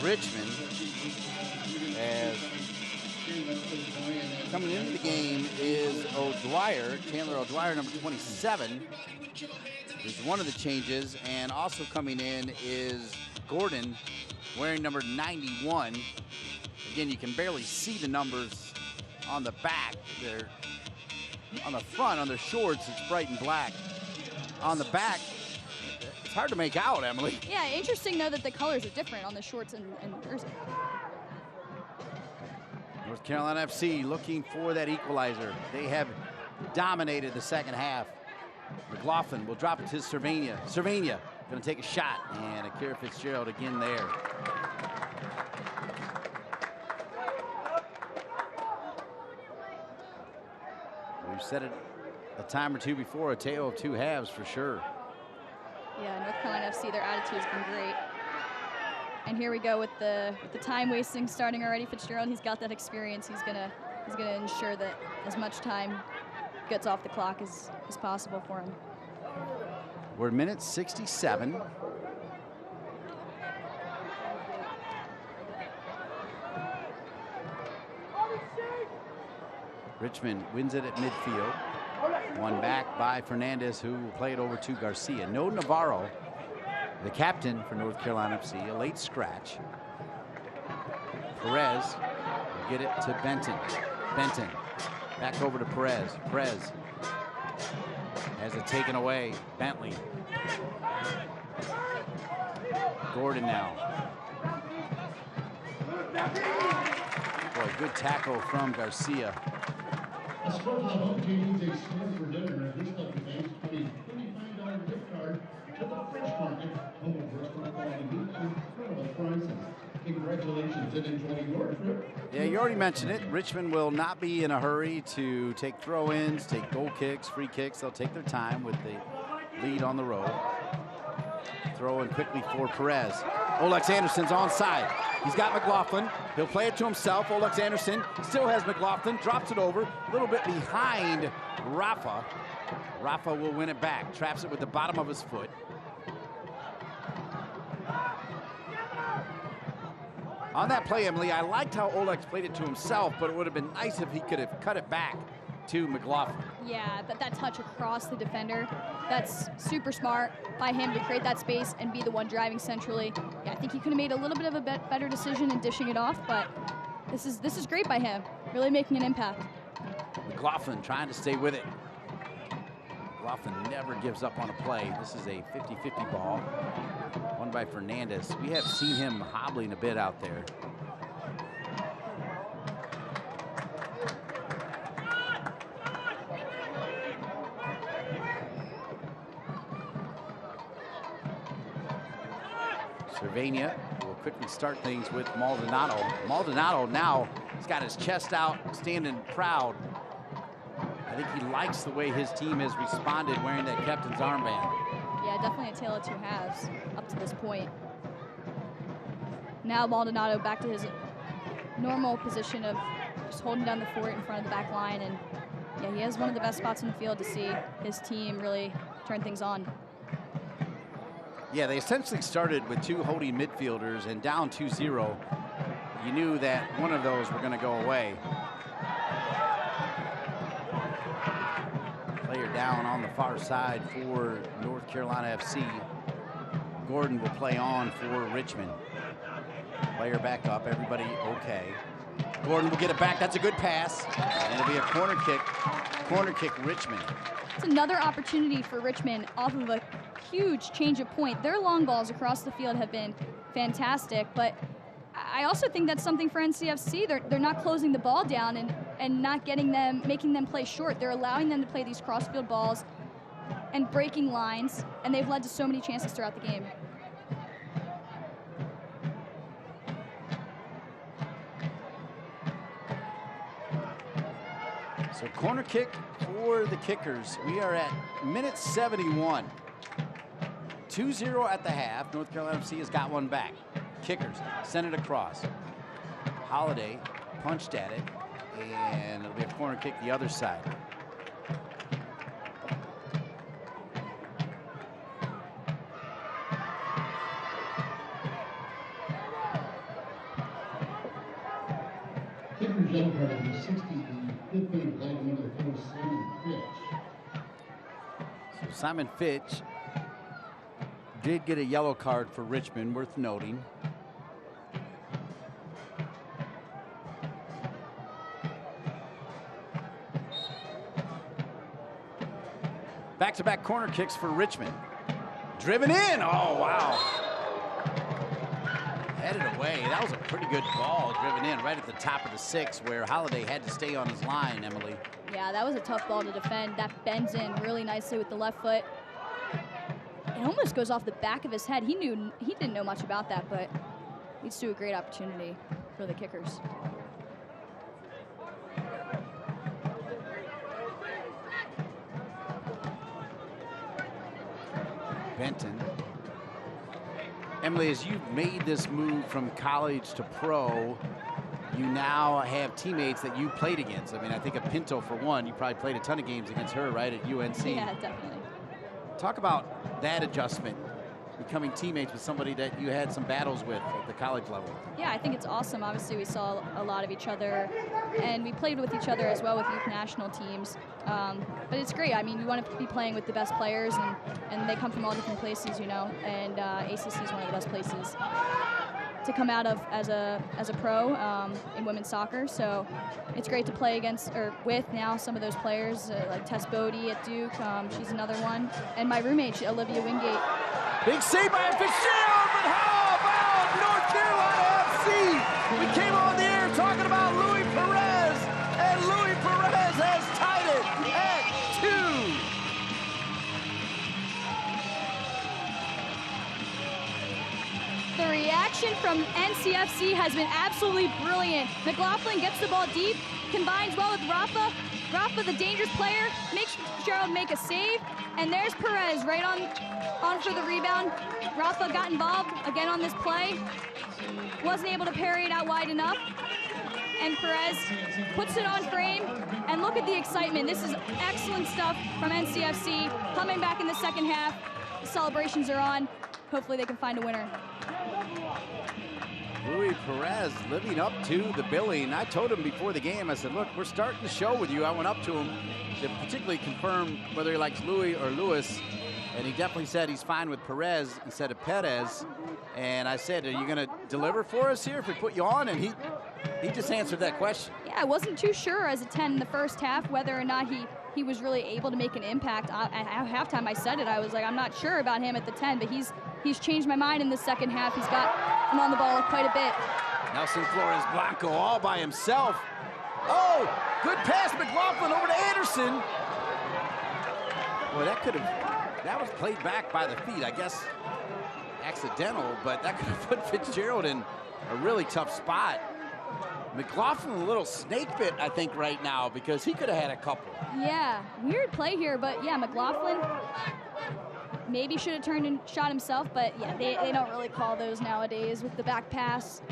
Richmond. As coming into the game is O'Dwyer, Chandler O'Dwyer, number 27, is one of the changes, and also coming in is Gordon, wearing number 91. Again, you can barely see the numbers on the back. They're on the front, on their shorts, it's bright and black. On the back, it's hard to make out, Emily. Yeah, interesting though that the colors are different on the shorts and jersey. North Carolina FC looking for that equalizer. They have dominated the second half. McLaughlin will drop it to Cervania. Cervania going to take a shot, and Akira Fitzgerald again there. We've said it a time or two before, a tale of two halves for sure. Yeah, North Carolina FC, their attitude's been great. And here we go with the time wasting starting already. Fitzgerald, he's got that experience. He's gonna ensure that as much time gets off the clock as possible for him. We're at minute 67. Richmond wins it at midfield. One back by Fernandez, who will play it over to Garcia. No Navarro, the captain for North Carolina FC, a late scratch. Perez will get it to Benton. Benton back over to Perez. Perez has it taken away. Bentley. Gordon now. Boy, good tackle from Garcia. A Sport Club home team needs a store for dinner. This lucky base pays $25 gift card to the French Market. Home of restaurant quality meat and incredible prices. Congratulations and enjoy your trip. Yeah, you already mentioned it. Richmond will not be in a hurry to take throw-ins, take goal kicks, free kicks. They'll take their time with the lead on the road. Throw in quickly for Perez. Olex Anderson's onside. He's got McLaughlin. He'll play it to himself. Olex Anderson still has McLaughlin. Drops it over. A little bit behind Rafa. Rafa will win it back. Traps it with the bottom of his foot. On that play, Emily, I liked how Olex played it to himself, but it would have been nice if he could have cut it back to McLaughlin. Yeah, but that touch across the defender, that's super smart by him to create that space and be the one driving centrally. Yeah, I think he could have made a little bit of a better decision in dishing it off, but this is great by him, really making an impact. McLaughlin trying to stay with it. McLaughlin never gives up on a play. This is a 50-50 ball. Won by Fernandez. We have seen him hobbling a bit out there. Cervania will quickly start things with Maldonado. Maldonado now has got his chest out, standing proud. I think he likes the way his team has responded wearing that captain's armband. Yeah, definitely a tale of two halves up to this point. Now Maldonado back to his normal position of just holding down the fort in front of the back line, and yeah, he has one of the best spots in the field to see his team really turn things on. Yeah, they essentially started with two holding midfielders, and down 2-0, you knew that one of those were going to go away. Player down on the far side for North Carolina FC. Gordon will play on for Richmond. Player back up, everybody okay. Gordon will get it back, that's a good pass. And it'll be a corner kick Richmond. It's another opportunity for Richmond off of a huge change of point. Their long balls across the field have been fantastic, but I also think that's something for NCFC. They're not closing the ball down and not making them play short. They're allowing them to play these cross-field balls and breaking lines, and they've led to so many chances throughout the game. So corner kick for the Kickers. We are at minute 71. 2-0 at the half. North Carolina FC has got one back. Kickers send it across. Holiday punched at it, and it'll be a corner kick the other side. Kickers yellow card on the 65th minute play, number 4, Simon Fitch. So Simon Fitch did get a yellow card for Richmond, worth noting. Back-to-back corner kicks for Richmond. Driven in. Oh, wow. Headed away. That was a pretty good ball driven in right at the top of the 6 where Holiday had to stay on his line, Emily. Yeah, that was a tough ball to defend. That bends in really nicely with the left foot. It almost goes off the back of his head. He didn't know much about that, but leads to a great opportunity for the Kickers. Benton. Emily, as you've made this move from college to pro, you now have teammates that you played against. I mean, I think of Pinto, for one. You probably played a ton of games against her, right, at UNC? Yeah, definitely. Talk about that adjustment, becoming teammates with somebody that you had some battles with at the college level. Yeah, I think it's awesome. Obviously, we saw a lot of each other, and we played with each other as well with youth national teams. But it's great. I mean, you want to be playing with the best players, and they come from all different places, you know, and ACC is one of the best places to come out of as a pro in women's soccer. So it's great to play against or with now some of those players like Tess Bodie at Duke. She's another one, and my roommate Olivia Wingate. Big save by Fitzgerald, but how about North Carolina FC? We came on the air talking about Louis Perez, and Louis Perez has tied it at 2. The reaction from NCFC has been absolutely brilliant. McLaughlin gets the ball deep, combines well with Rafa. Rafa, the dangerous player, makes Gerald make a save, and there's Perez right on for the rebound. Rafa got involved again on this play, wasn't able to parry it out wide enough, and Perez puts it on frame, and look at the excitement. This is excellent stuff from NCFC, coming back in the second half. The celebrations are on. Hopefully they can find a winner. Louis Perez living up to the billing. I told him before the game, I said, look, we're starting the show with you. I went up to him to particularly confirm whether he likes Louis or Lewis, and he definitely said he's fine with Perez instead of Perez. And I said, are you going to deliver for us here if we put you on? And he just answered that question. Yeah, I wasn't too sure as a 10 in the first half whether or not he was really able to make an impact. At halftime, I said it. I was like, I'm not sure about him at the 10, but he's changed my mind in the second half. He's got him on the ball quite a bit. Nelson Flores Blanco all by himself. Oh, good pass, McLaughlin over to Anderson. Boy, that was played back by the feet. I guess accidental, but that could have put Fitzgerald in a really tough spot. McLaughlin a little snake bit, I think, right now, because he could have had a couple. Yeah, weird play here, but yeah, McLaughlin maybe should have turned and shot himself, but yeah, they don't really call those nowadays with the back pass.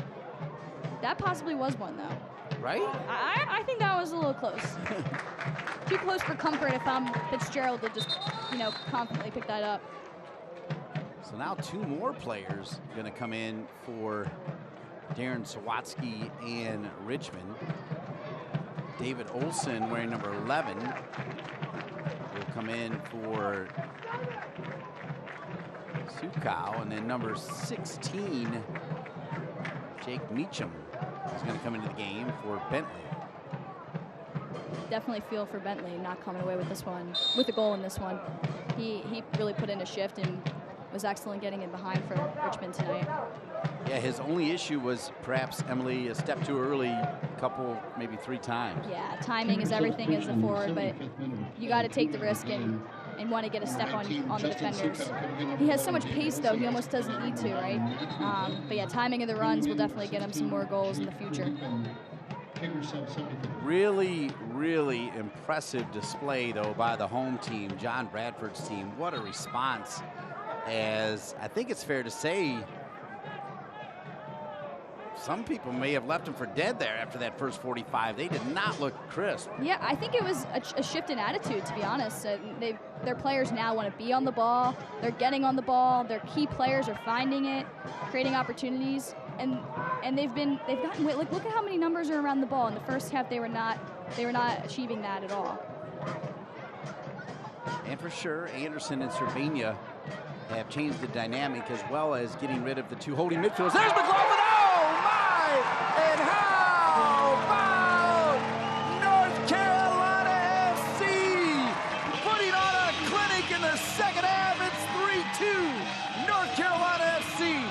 That possibly was one, though. Right? I think that was a little close. Too close for comfort if I'm Fitzgerald to just, confidently pick that up. So now 2 more players going to come in for Darren Sawatsky and Richmond. David Olson, wearing number 11, will come in for Sukau, and then number 16, Jake Meacham, is going to come into the game for Bentley. Definitely feel for Bentley not coming away with this one, with a goal in this one. He really put in a shift and was excellent getting in behind for Richmond tonight. Yeah, his only issue was perhaps, Emily, a step too early, a couple, maybe 3 times. Yeah, timing is everything as a forward, but you got to take the risk and want to get a step on the defenders. He has so much pace, though, he almost doesn't need to, right? But yeah, timing of the runs will definitely get him some more goals in the future. kicker sub 73. Really, really impressive display, though, by the home team, John Bradford's team. What a response, as I think it's fair to say some people may have left him for dead there after that first 45. They did not look crisp. Yeah, I think it was a shift in attitude, to be honest. Their players now want to be on the ball. They're getting on the ball. Their key players are finding it, creating opportunities, and they've gotten. Look at how many numbers are around the ball. In the first half, they were not achieving that at all. And for sure, Anderson and Cervania have changed the dynamic, as well as getting rid of the two holding midfielders. There's McLaughlin. And how about North Carolina FC putting on a clinic in the second half? It's 3-2 North Carolina FC.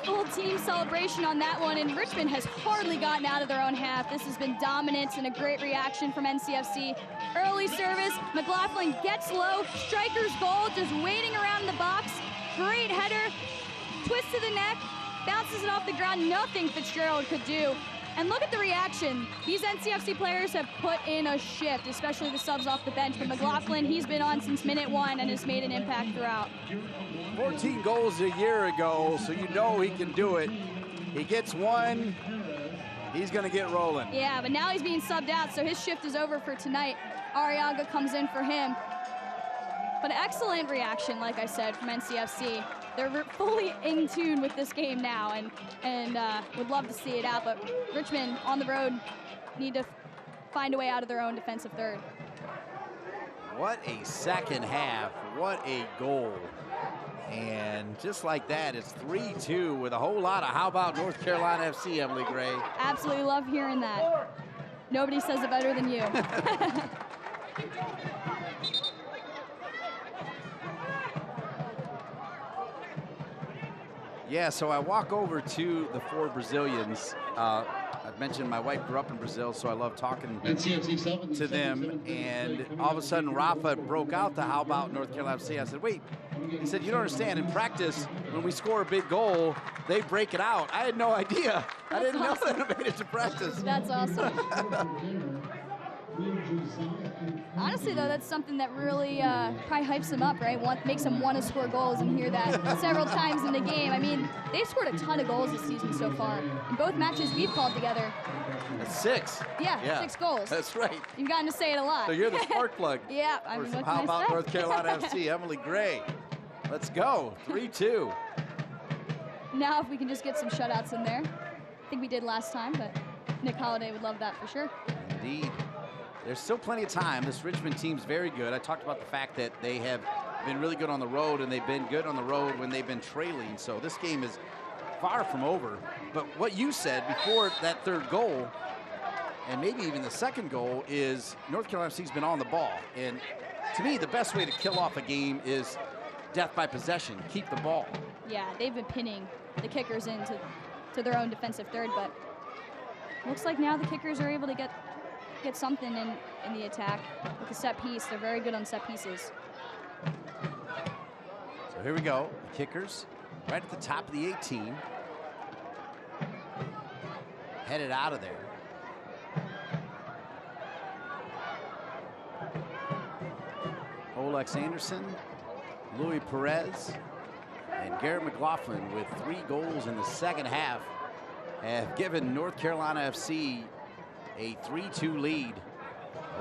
Full team celebration on that one, and Richmond has hardly gotten out of their own half. This has been dominance and a great reaction from NCFC. Early service, McLaughlin gets low, striker's goal, just waiting around in the box. Great header, twist to the neck, bounces it off the ground, nothing Fitzgerald could do. And look at the reaction. These NCFC players have put in a shift, especially the subs off the bench. But McLaughlin, he's been on since minute 1 and has made an impact throughout. 14 goals a year ago, so you know he can do it. He gets one, he's gonna get rolling. Yeah, but now he's being subbed out, so his shift is over for tonight. Arriaga comes in for him. But excellent reaction, like I said, from NCFC. They're fully in tune with this game now, and would love to see it out. But Richmond on the road need to find a way out of their own defensive third. What a second half! What a goal! And just like that, it's 3-2 with a whole lot of how about North Carolina FC, Emily Gray? Absolutely love hearing that. Nobody says it better than you. Yeah, so I walk over to the 4 Brazilians. I've mentioned my wife grew up in Brazil, so I love talking to them. And all of a sudden, Rafa broke out the how about North Carolina FC. I said, wait. He said, you don't understand. In practice, when we score a big goal, they break it out. I had no idea. I didn't know that it made it to practice. That's awesome. Honestly, though, that's something that really probably hypes them up, right? Makes them want to score goals and hear that several times in the game. I mean, they've scored a ton of goals this season so far. In both matches we've called together. That's 6. Yeah, 6 goals. That's right. You've gotten to say it a lot. So you're the spark plug. Yeah, I mean, what how can I about say? North Carolina FC, Emily Gray? Let's go, 3-2. Now if we can just get some shutouts in there. I think we did last time, but Nick Holliday would love that for sure. Indeed. There's still plenty of time. This Richmond team's very good. I talked about the fact that they have been really good on the road, and they've been good on the road when they've been trailing. So this game is far from over. But what you said before that third goal, and maybe even the second goal, is North Carolina FC's been on the ball. And to me, the best way to kill off a game is death by possession. Keep the ball. Yeah, they've been pinning the kickers into their own defensive third, but looks like now the kickers are able to get something in the attack with a set piece. They're very good on set pieces. So here we go. The kickers right at the top of the 18. Headed out of there. Olex Anderson, Louis Perez, and Garrett McLaughlin with 3 goals in the second half have given North Carolina FC a 3-2 lead.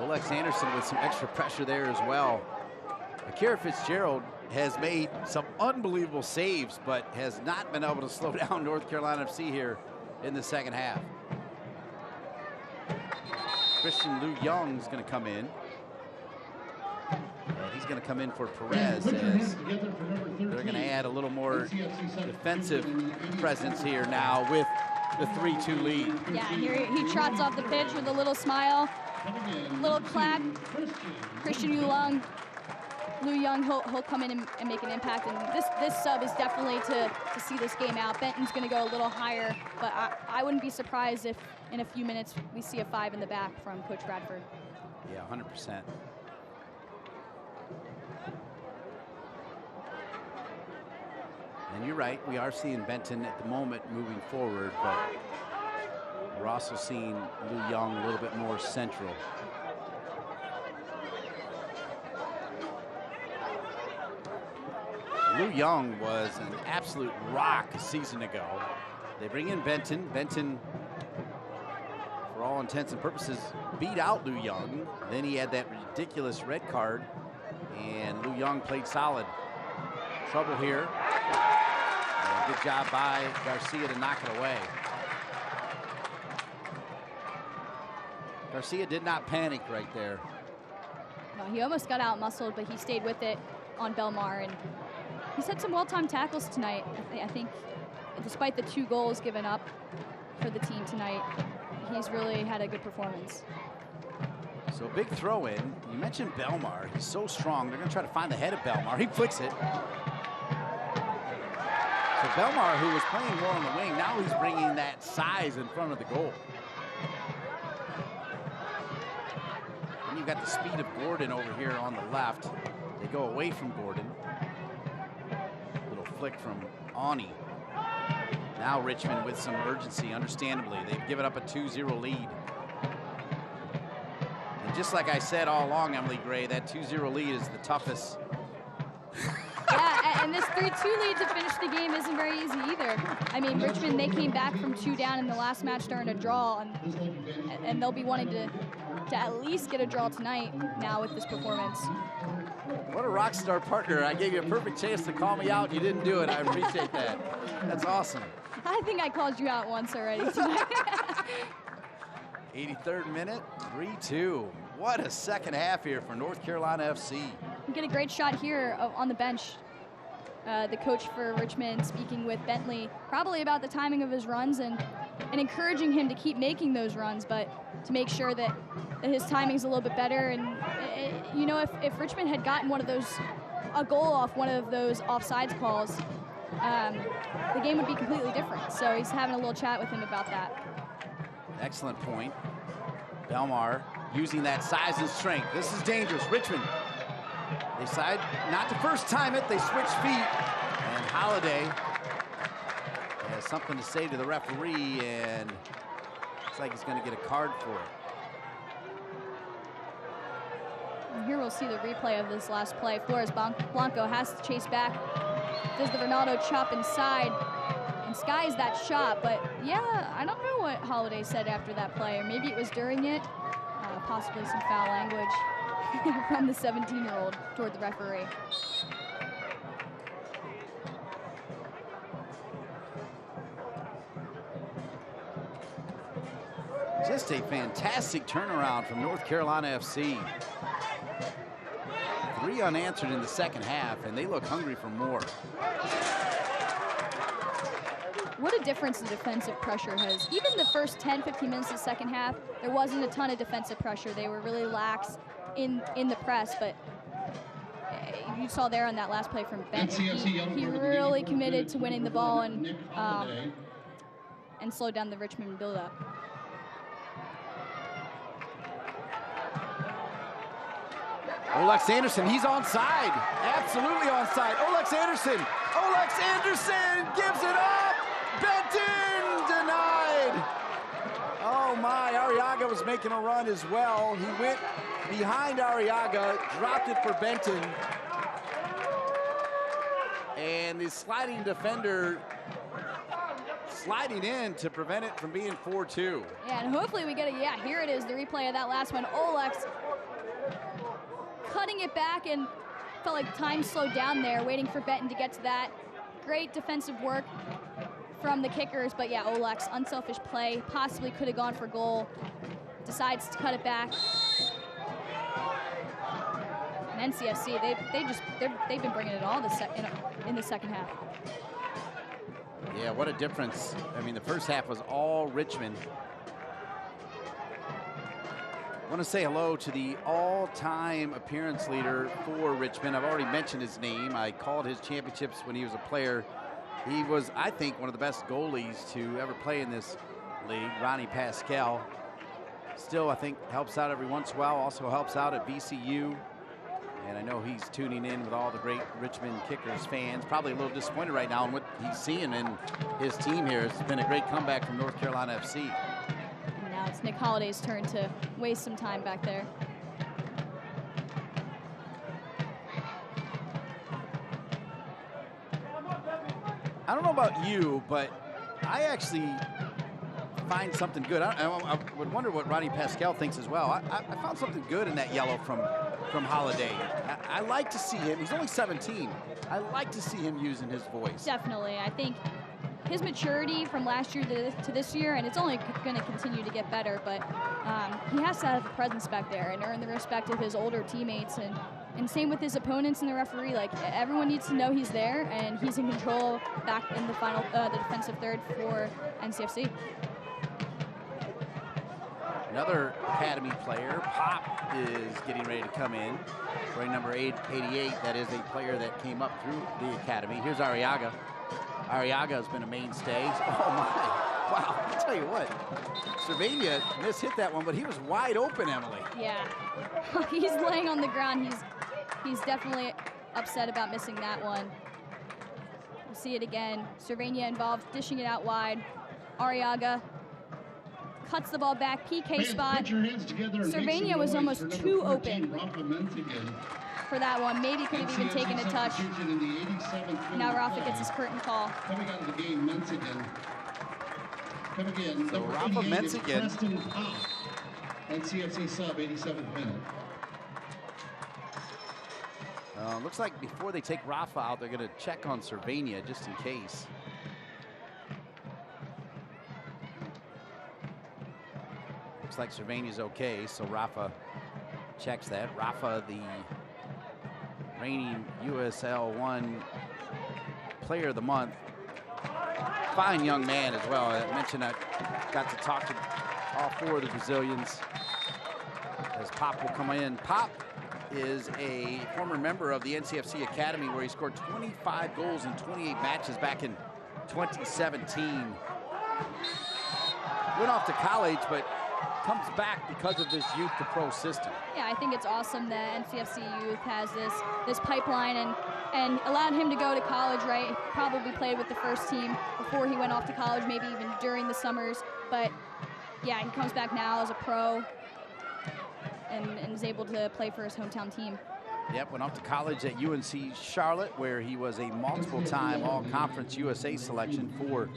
Olex Anderson with some extra pressure there as well. Akira Fitzgerald has made some unbelievable saves, but has not been able to slow down North Carolina FC here in the second half. Christian Liu Young is going to come in. And he's going to come in for Perez, as they're going to add a little more defensive presence here now with the 3-2 lead. Yeah, here he trots off the pitch with a little smile, little clap. Christian Liu Young, he'll come in and make an impact. And this sub is definitely to see this game out. Benton's going to go a little higher, but I wouldn't be surprised if in a few minutes we see a 5 in the back from Coach Bradford. Yeah, 100%. And you're right, we are seeing Benton at the moment moving forward, but we're also seeing Lou Young a little bit more central. Lou Young was an absolute rock a season ago. They bring in Benton. Benton, for all intents and purposes, beat out Lou Young. Then he had that ridiculous red card, and Lou Young played solid. Trouble here. And good job by Garcia to knock it away. Garcia did not panic right there. Well, he almost got out-muscled, but he stayed with it on Belmar, and he's had some well-timed tackles tonight. I think despite the 2 goals given up for the team tonight, he's really had a good performance. So big throw in. You mentioned Belmar. He's so strong. They're going to try to find the head of Belmar. He flicks it. So Belmar, who was playing more on the wing, now he's bringing that size in front of the goal. And you've got the speed of Gordon over here on the left. They go away from Gordon. Little flick from Ani. Now Richmond with some urgency, understandably. They've given up a 2-0 lead. And just like I said all along, Emily Gray, that 2-0 lead is the toughest. Yeah, and this 3-2 lead to finish the game isn't very easy either. I mean, Richmond, they came back from 2 down in the last match during a draw, and they'll be wanting to at least get a draw tonight now with this performance. What a rock star partner. I gave you a perfect chance to call me out. You didn't do it. I appreciate that. That's awesome. I think I called you out once already tonight. 83rd minute, 3-2. What a second half here for North Carolina FC. We get a great shot here on the bench. The coach for Richmond speaking with Bentley probably about the timing of his runs and encouraging him to keep making those runs, but to make sure that his timing's a little bit better. And you know, if Richmond had gotten a goal off one of those offsides calls, the game would be completely different. So he's having a little chat with him about that. Excellent point. Belmar using that size and strength. This is dangerous. Richmond, they decide not to first time it. They switch feet, and Holiday has something to say to the referee, and looks like he's going to get a card for it. And here we'll see the replay of this last play. Flores Blanco has to chase back. Does the Ronaldo chop inside and skies that shot, but yeah, I don't know what Holiday said after that play, or maybe it was during it. Possibly some foul language from the 17-year-old toward the referee. Just a fantastic turnaround from North Carolina FC. 3 unanswered in the second half, and they look hungry for more. What a difference the defensive pressure has. Even the first 10, 15 minutes of the second half, there wasn't a ton of defensive pressure. They were really lax in the press, but you saw there on that last play from Benton, he really committed to winning the ball and slowed down the Richmond build-up. Olex Anderson, he's onside. Absolutely onside. Olex Anderson gives it up. Benton denied. Oh my, Arriaga was making a run as well. He went behind Arriaga, dropped it for Benton. And the sliding defender sliding in to prevent it from being 4-2. Yeah, and hopefully we get here it is, the replay of that last one. Olex cutting it back, and felt like time slowed down there, waiting for Benton to get to that. Great defensive work from the kickers, but yeah, Olex, unselfish play, possibly could have gone for goal, decides to cut it back. And NCFC, they've been bringing it all in the second half. Yeah, what a difference. I mean, the first half was all Richmond. I want to say hello to the all-time appearance leader for Richmond. I've already mentioned his name. I called his championships when he was a player. He was, I think, one of the best goalies to ever play in this league. Ronnie Pascal still, I think, helps out every once in a while, also helps out at VCU. And I know he's tuning in with all the great Richmond Kickers fans. Probably a little disappointed right now in what he's seeing in his team here. It's been a great comeback from North Carolina FC. And now it's Nick Holliday's turn to waste some time back there. I don't know about you, but I actually find something good. I would wonder what Ronnie Pascal thinks as well. I found something good in that yellow from Holiday. I like to see him. He's only 17. I like to see him using his voice. Definitely. I think his maturity from last year to this year, and it's only going to continue to get better, but he has to have a presence back there and earn the respect of his older teammates, and same with his opponents and the referee. Like, everyone needs to know he's there and he's in control back in the final, the defensive third for NCFC. Another Academy player, Pop, is getting ready to come in. Wearing number 88, that is a player that came up through the Academy. Here's Arriaga. Arriaga has been a mainstay. Oh my, wow, I'll tell you what. Cervania mishit that one, but he was wide open, Emily. Yeah, he's laying on the ground. He's definitely upset about missing that one. We'll see it again. Cervania involved, dishing it out wide. Arriaga cuts the ball back, PK spot. Cervania was almost too open for that one. Maybe could have even taken a touch. Now Rafa gets his curtain call. Coming out of the game, Menzigen. Come again, so Rafa Menzigen. NCFC sub, 87th minute. Looks like before they take Rafa out, they're going to check on Cervania just in case. Looks like Cervania's okay, so Rafa checks that. Rafa, the reigning USL 1 Player of the Month. Fine young man as well. I mentioned I got to talk to all 4 of the Brazilians as Pop will come in. Pop is a former member of the NCFC Academy, where he scored 25 goals in 28 matches back in 2017. Went off to college, but comes back because of this youth to pro system. Yeah, I think it's awesome that NCFC Youth has this pipeline and allowed him to go to college, right? He probably played with the first team before he went off to college, maybe even during the summers. But yeah, he comes back now as a pro and is able to play for his hometown team. Yep, went off to college at UNC Charlotte, where he was a multiple-time All-Conference USA selection for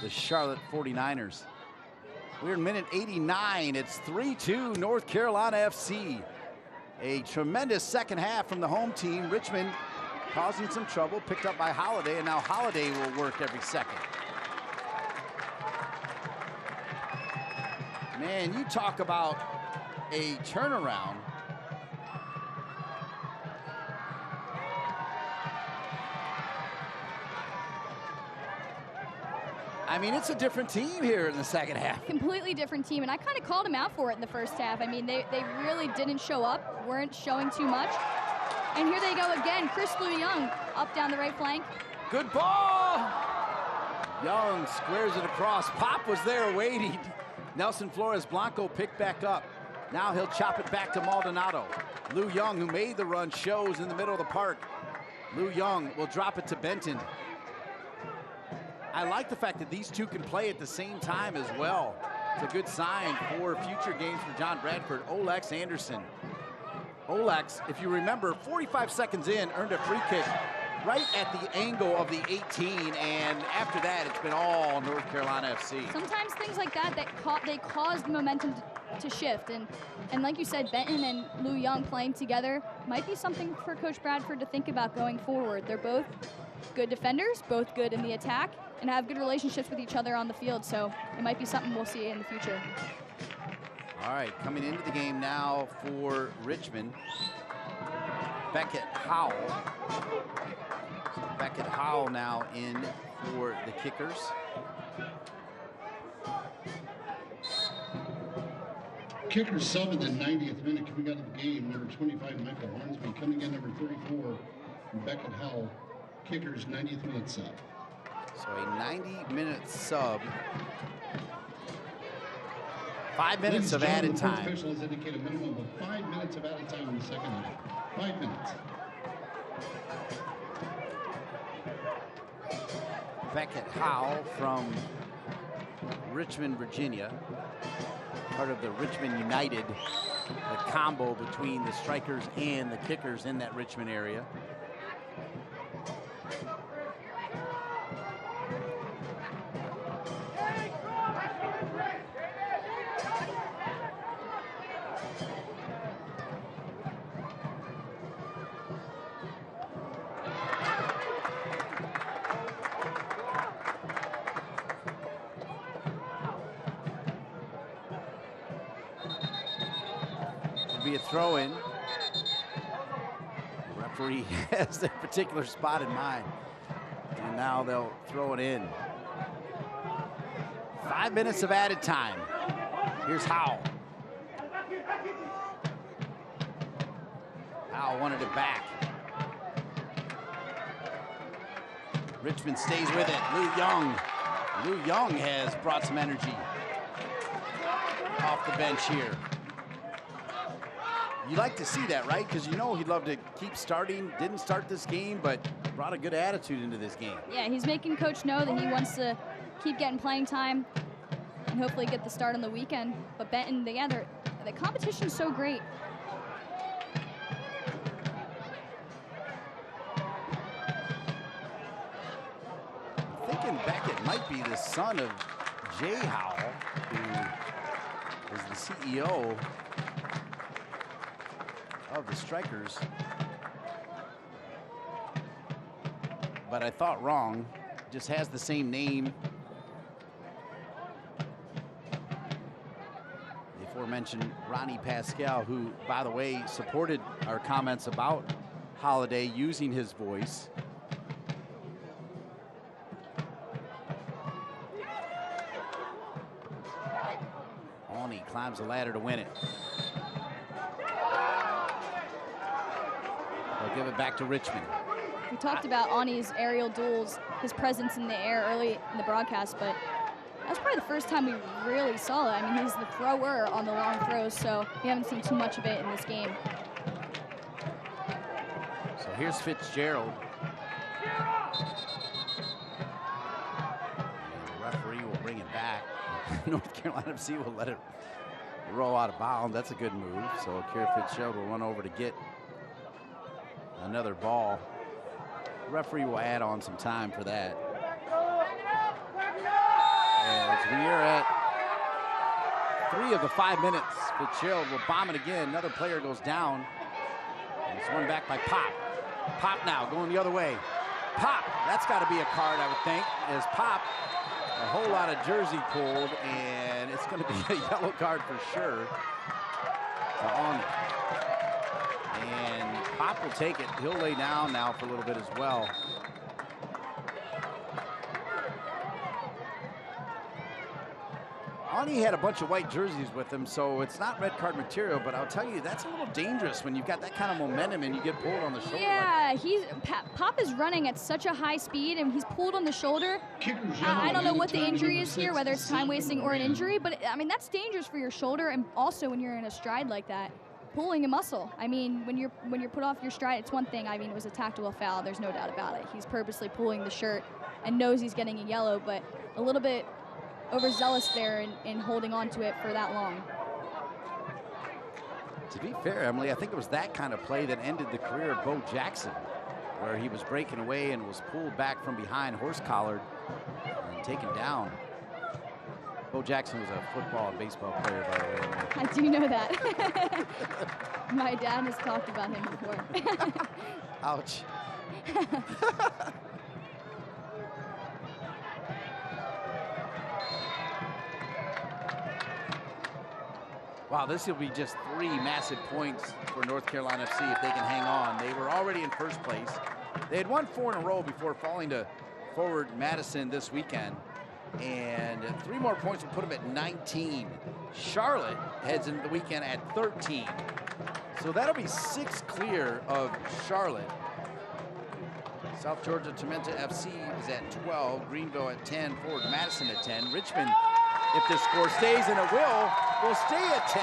the Charlotte 49ers. We're in minute 89. It's 3-2 North Carolina FC. A tremendous second half from the home team. Richmond causing some trouble, picked up by Holiday, and now Holiday will work every second. Man, you talk about a turnaround. I mean, it's a different team here in the second half. Completely different team, and I kind of called him out for it in the first half. I mean, they really didn't show up, weren't showing too much. And here they go again. Chris Lou Young up down the right flank. Good ball! Young squares it across. Pop was there waiting. Nelson Flores Blanco picked back up. Now he'll chop it back to Maldonado. Lou Young, who made the run, shows in the middle of the park. Lou Young will drop it to Benton. I like the fact that these two can play at the same time as well. It's a good sign for future games for John Bradford. Olex Anderson. Olex, if you remember, 45 seconds in, earned a free kick right at the angle of the 18, and after that, it's been all North Carolina FC. Sometimes things like that, they cause the momentum to shift, and like you said, Benton and Lou Young playing together might be something for Coach Bradford to think about going forward. They're both good defenders, both good in the attack, and have good relationships with each other on the field, so it might be something we'll see in the future. All right, coming into the game now for Richmond, Beckett Howell. So Beckett Howell now in for the Kickers. Kickers sub in the 90th minute coming out of the game. Number 25, Michael Hornsby. Coming in, number 34, Beckett Howell. Kickers 90th minute sub. So a 90-minute sub 5 minutes of added time. Officials indicate a minimum of 5 minutes of added time in the second half. 5 minutes. Beckett Howe from Richmond, Virginia, part of the Richmond United, the combo between the strikers and the kickers in that Richmond area. Be a throw-in. The referee has their particular spot in mind, and now they'll throw it in. 5 minutes of added time. Here's Howe. Howe wanted it back. Richmond stays with it. Lou Young. Lou Young has brought some energy off the bench here. You like to see that, right? Because you know he'd love to keep starting. Didn't start this game, but brought a good attitude into this game. Yeah, he's making coach know that he wants to keep getting playing time and hopefully get the start on the weekend. But Benton, the competition's so great. I'm thinking Beckett might be the son of Jay Howell, who is the CEO of the Strikers, but I thought wrong. Just has the same name. The aforementioned Ronnie Pascal, who, by the way, supported our comments about Holiday using his voice. Awney climbs the ladder to win it. They'll give it back to Richmond. We talked about Awney's aerial duels, his presence in the air early in the broadcast, but that's probably the first time we really saw it. I mean, he's the thrower on the long throws, so we haven't seen too much of it in this game. So here's Fitzgerald. And the referee will bring it back. North Carolina FC will let it roll out of bounds. That's a good move. So Kara Fitzgerald will run over to get another ball. The referee will add on some time for that. As we are at 3 of the 5 minutes, Fitzgerald will bomb it again. Another player goes down. And it's won back by Pop. Pop now going the other way. Pop, that's got to be a card, I would think, as Pop, a whole lot of jersey pulled, and it's going to be a yellow card for sure to Awney. And Pop will take it. He'll lay down now for a little bit as well. Awney had a bunch of white jerseys with him, so it's not red card material, but I'll tell you, that's a little dangerous when you've got that kind of momentum and you get pulled on the shoulder. Yeah, Pop is running at such a high speed, and he's pulled on the shoulder. I don't know what the injury is here, whether it's time wasting or an injury, but I mean, that's dangerous for your shoulder, and also when you're in a stride like that, pulling a muscle. I mean, when you're put off your stride, it's one thing. I mean, it was a tactical foul, there's no doubt about it. He's purposely pulling the shirt and knows he's getting a yellow, but a little bit overzealous there in holding on to it for that long. To be fair, Emily, I think it was that kind of play that ended the career of Bo Jackson, where he was breaking away and was pulled back from behind, horse-collared, and taken down. Bo Jackson was a football and baseball player, by the way. I do know that. My dad has talked about him before. Ouch. Wow, this will be just 3 massive points for North Carolina FC if they can hang on. They were already in first place. They had won 4 in a row before falling to forward Madison this weekend. And 3 more points will put them at 19. Charlotte heads into the weekend at 13. So that'll be 6 clear of Charlotte. South Georgia Tormenta FC is at 12. Greenville at 10. Forward Madison at 10. Richmond, if this score stays, and it will, will stay at 10.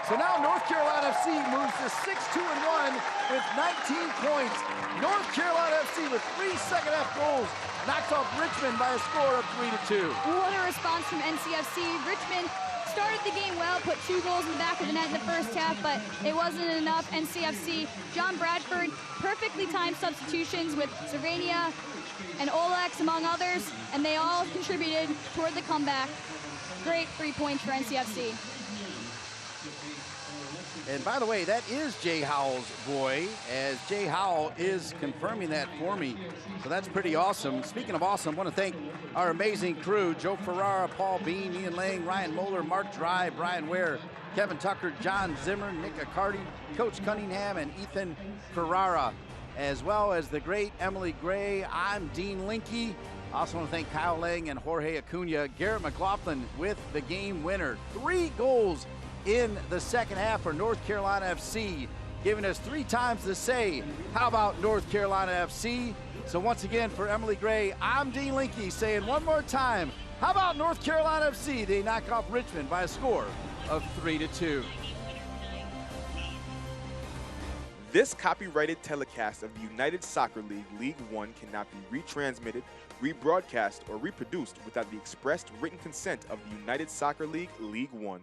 So now North Carolina FC moves to 6-2-1 with 19 points. North Carolina FC with 3 second-half goals knocks off Richmond by a score of 3-2. What a response from NCFC. Richmond started the game well, put 2 goals in the back of the net in the first half, but it wasn't enough. NCFC, John Bradford, perfectly timed substitutions with Sylvania and Olex, among others, and they all contributed toward the comeback. Great 3 points for NCFC. And by the way, that is Jay Howell's boy, as Jay Howell is confirming that for me. So that's pretty awesome. Speaking of awesome, I want to thank our amazing crew, Joe Ferrara, Paul Bean, Ian Lang, Ryan Moeller, Mark Dry, Brian Ware, Kevin Tucker, John Zimmer, Nick Accardi, Coach Cunningham, and Ethan Ferrara, as well as the great Emily Gray. I'm Dean Linke. I also want to thank Kyle Lang and Jorge Acuna. Garrett McLaughlin with the game winner. 3 goals in the second half for North Carolina FC, giving us 3 times to say, how about North Carolina FC? So once again, for Emily Gray, I'm Dean Linke saying one more time, how about North Carolina FC? They knock off Richmond by a score of 3-2. This copyrighted telecast of the United Soccer League League One cannot be retransmitted, rebroadcast, or reproduced without the expressed written consent of the United Soccer League League One.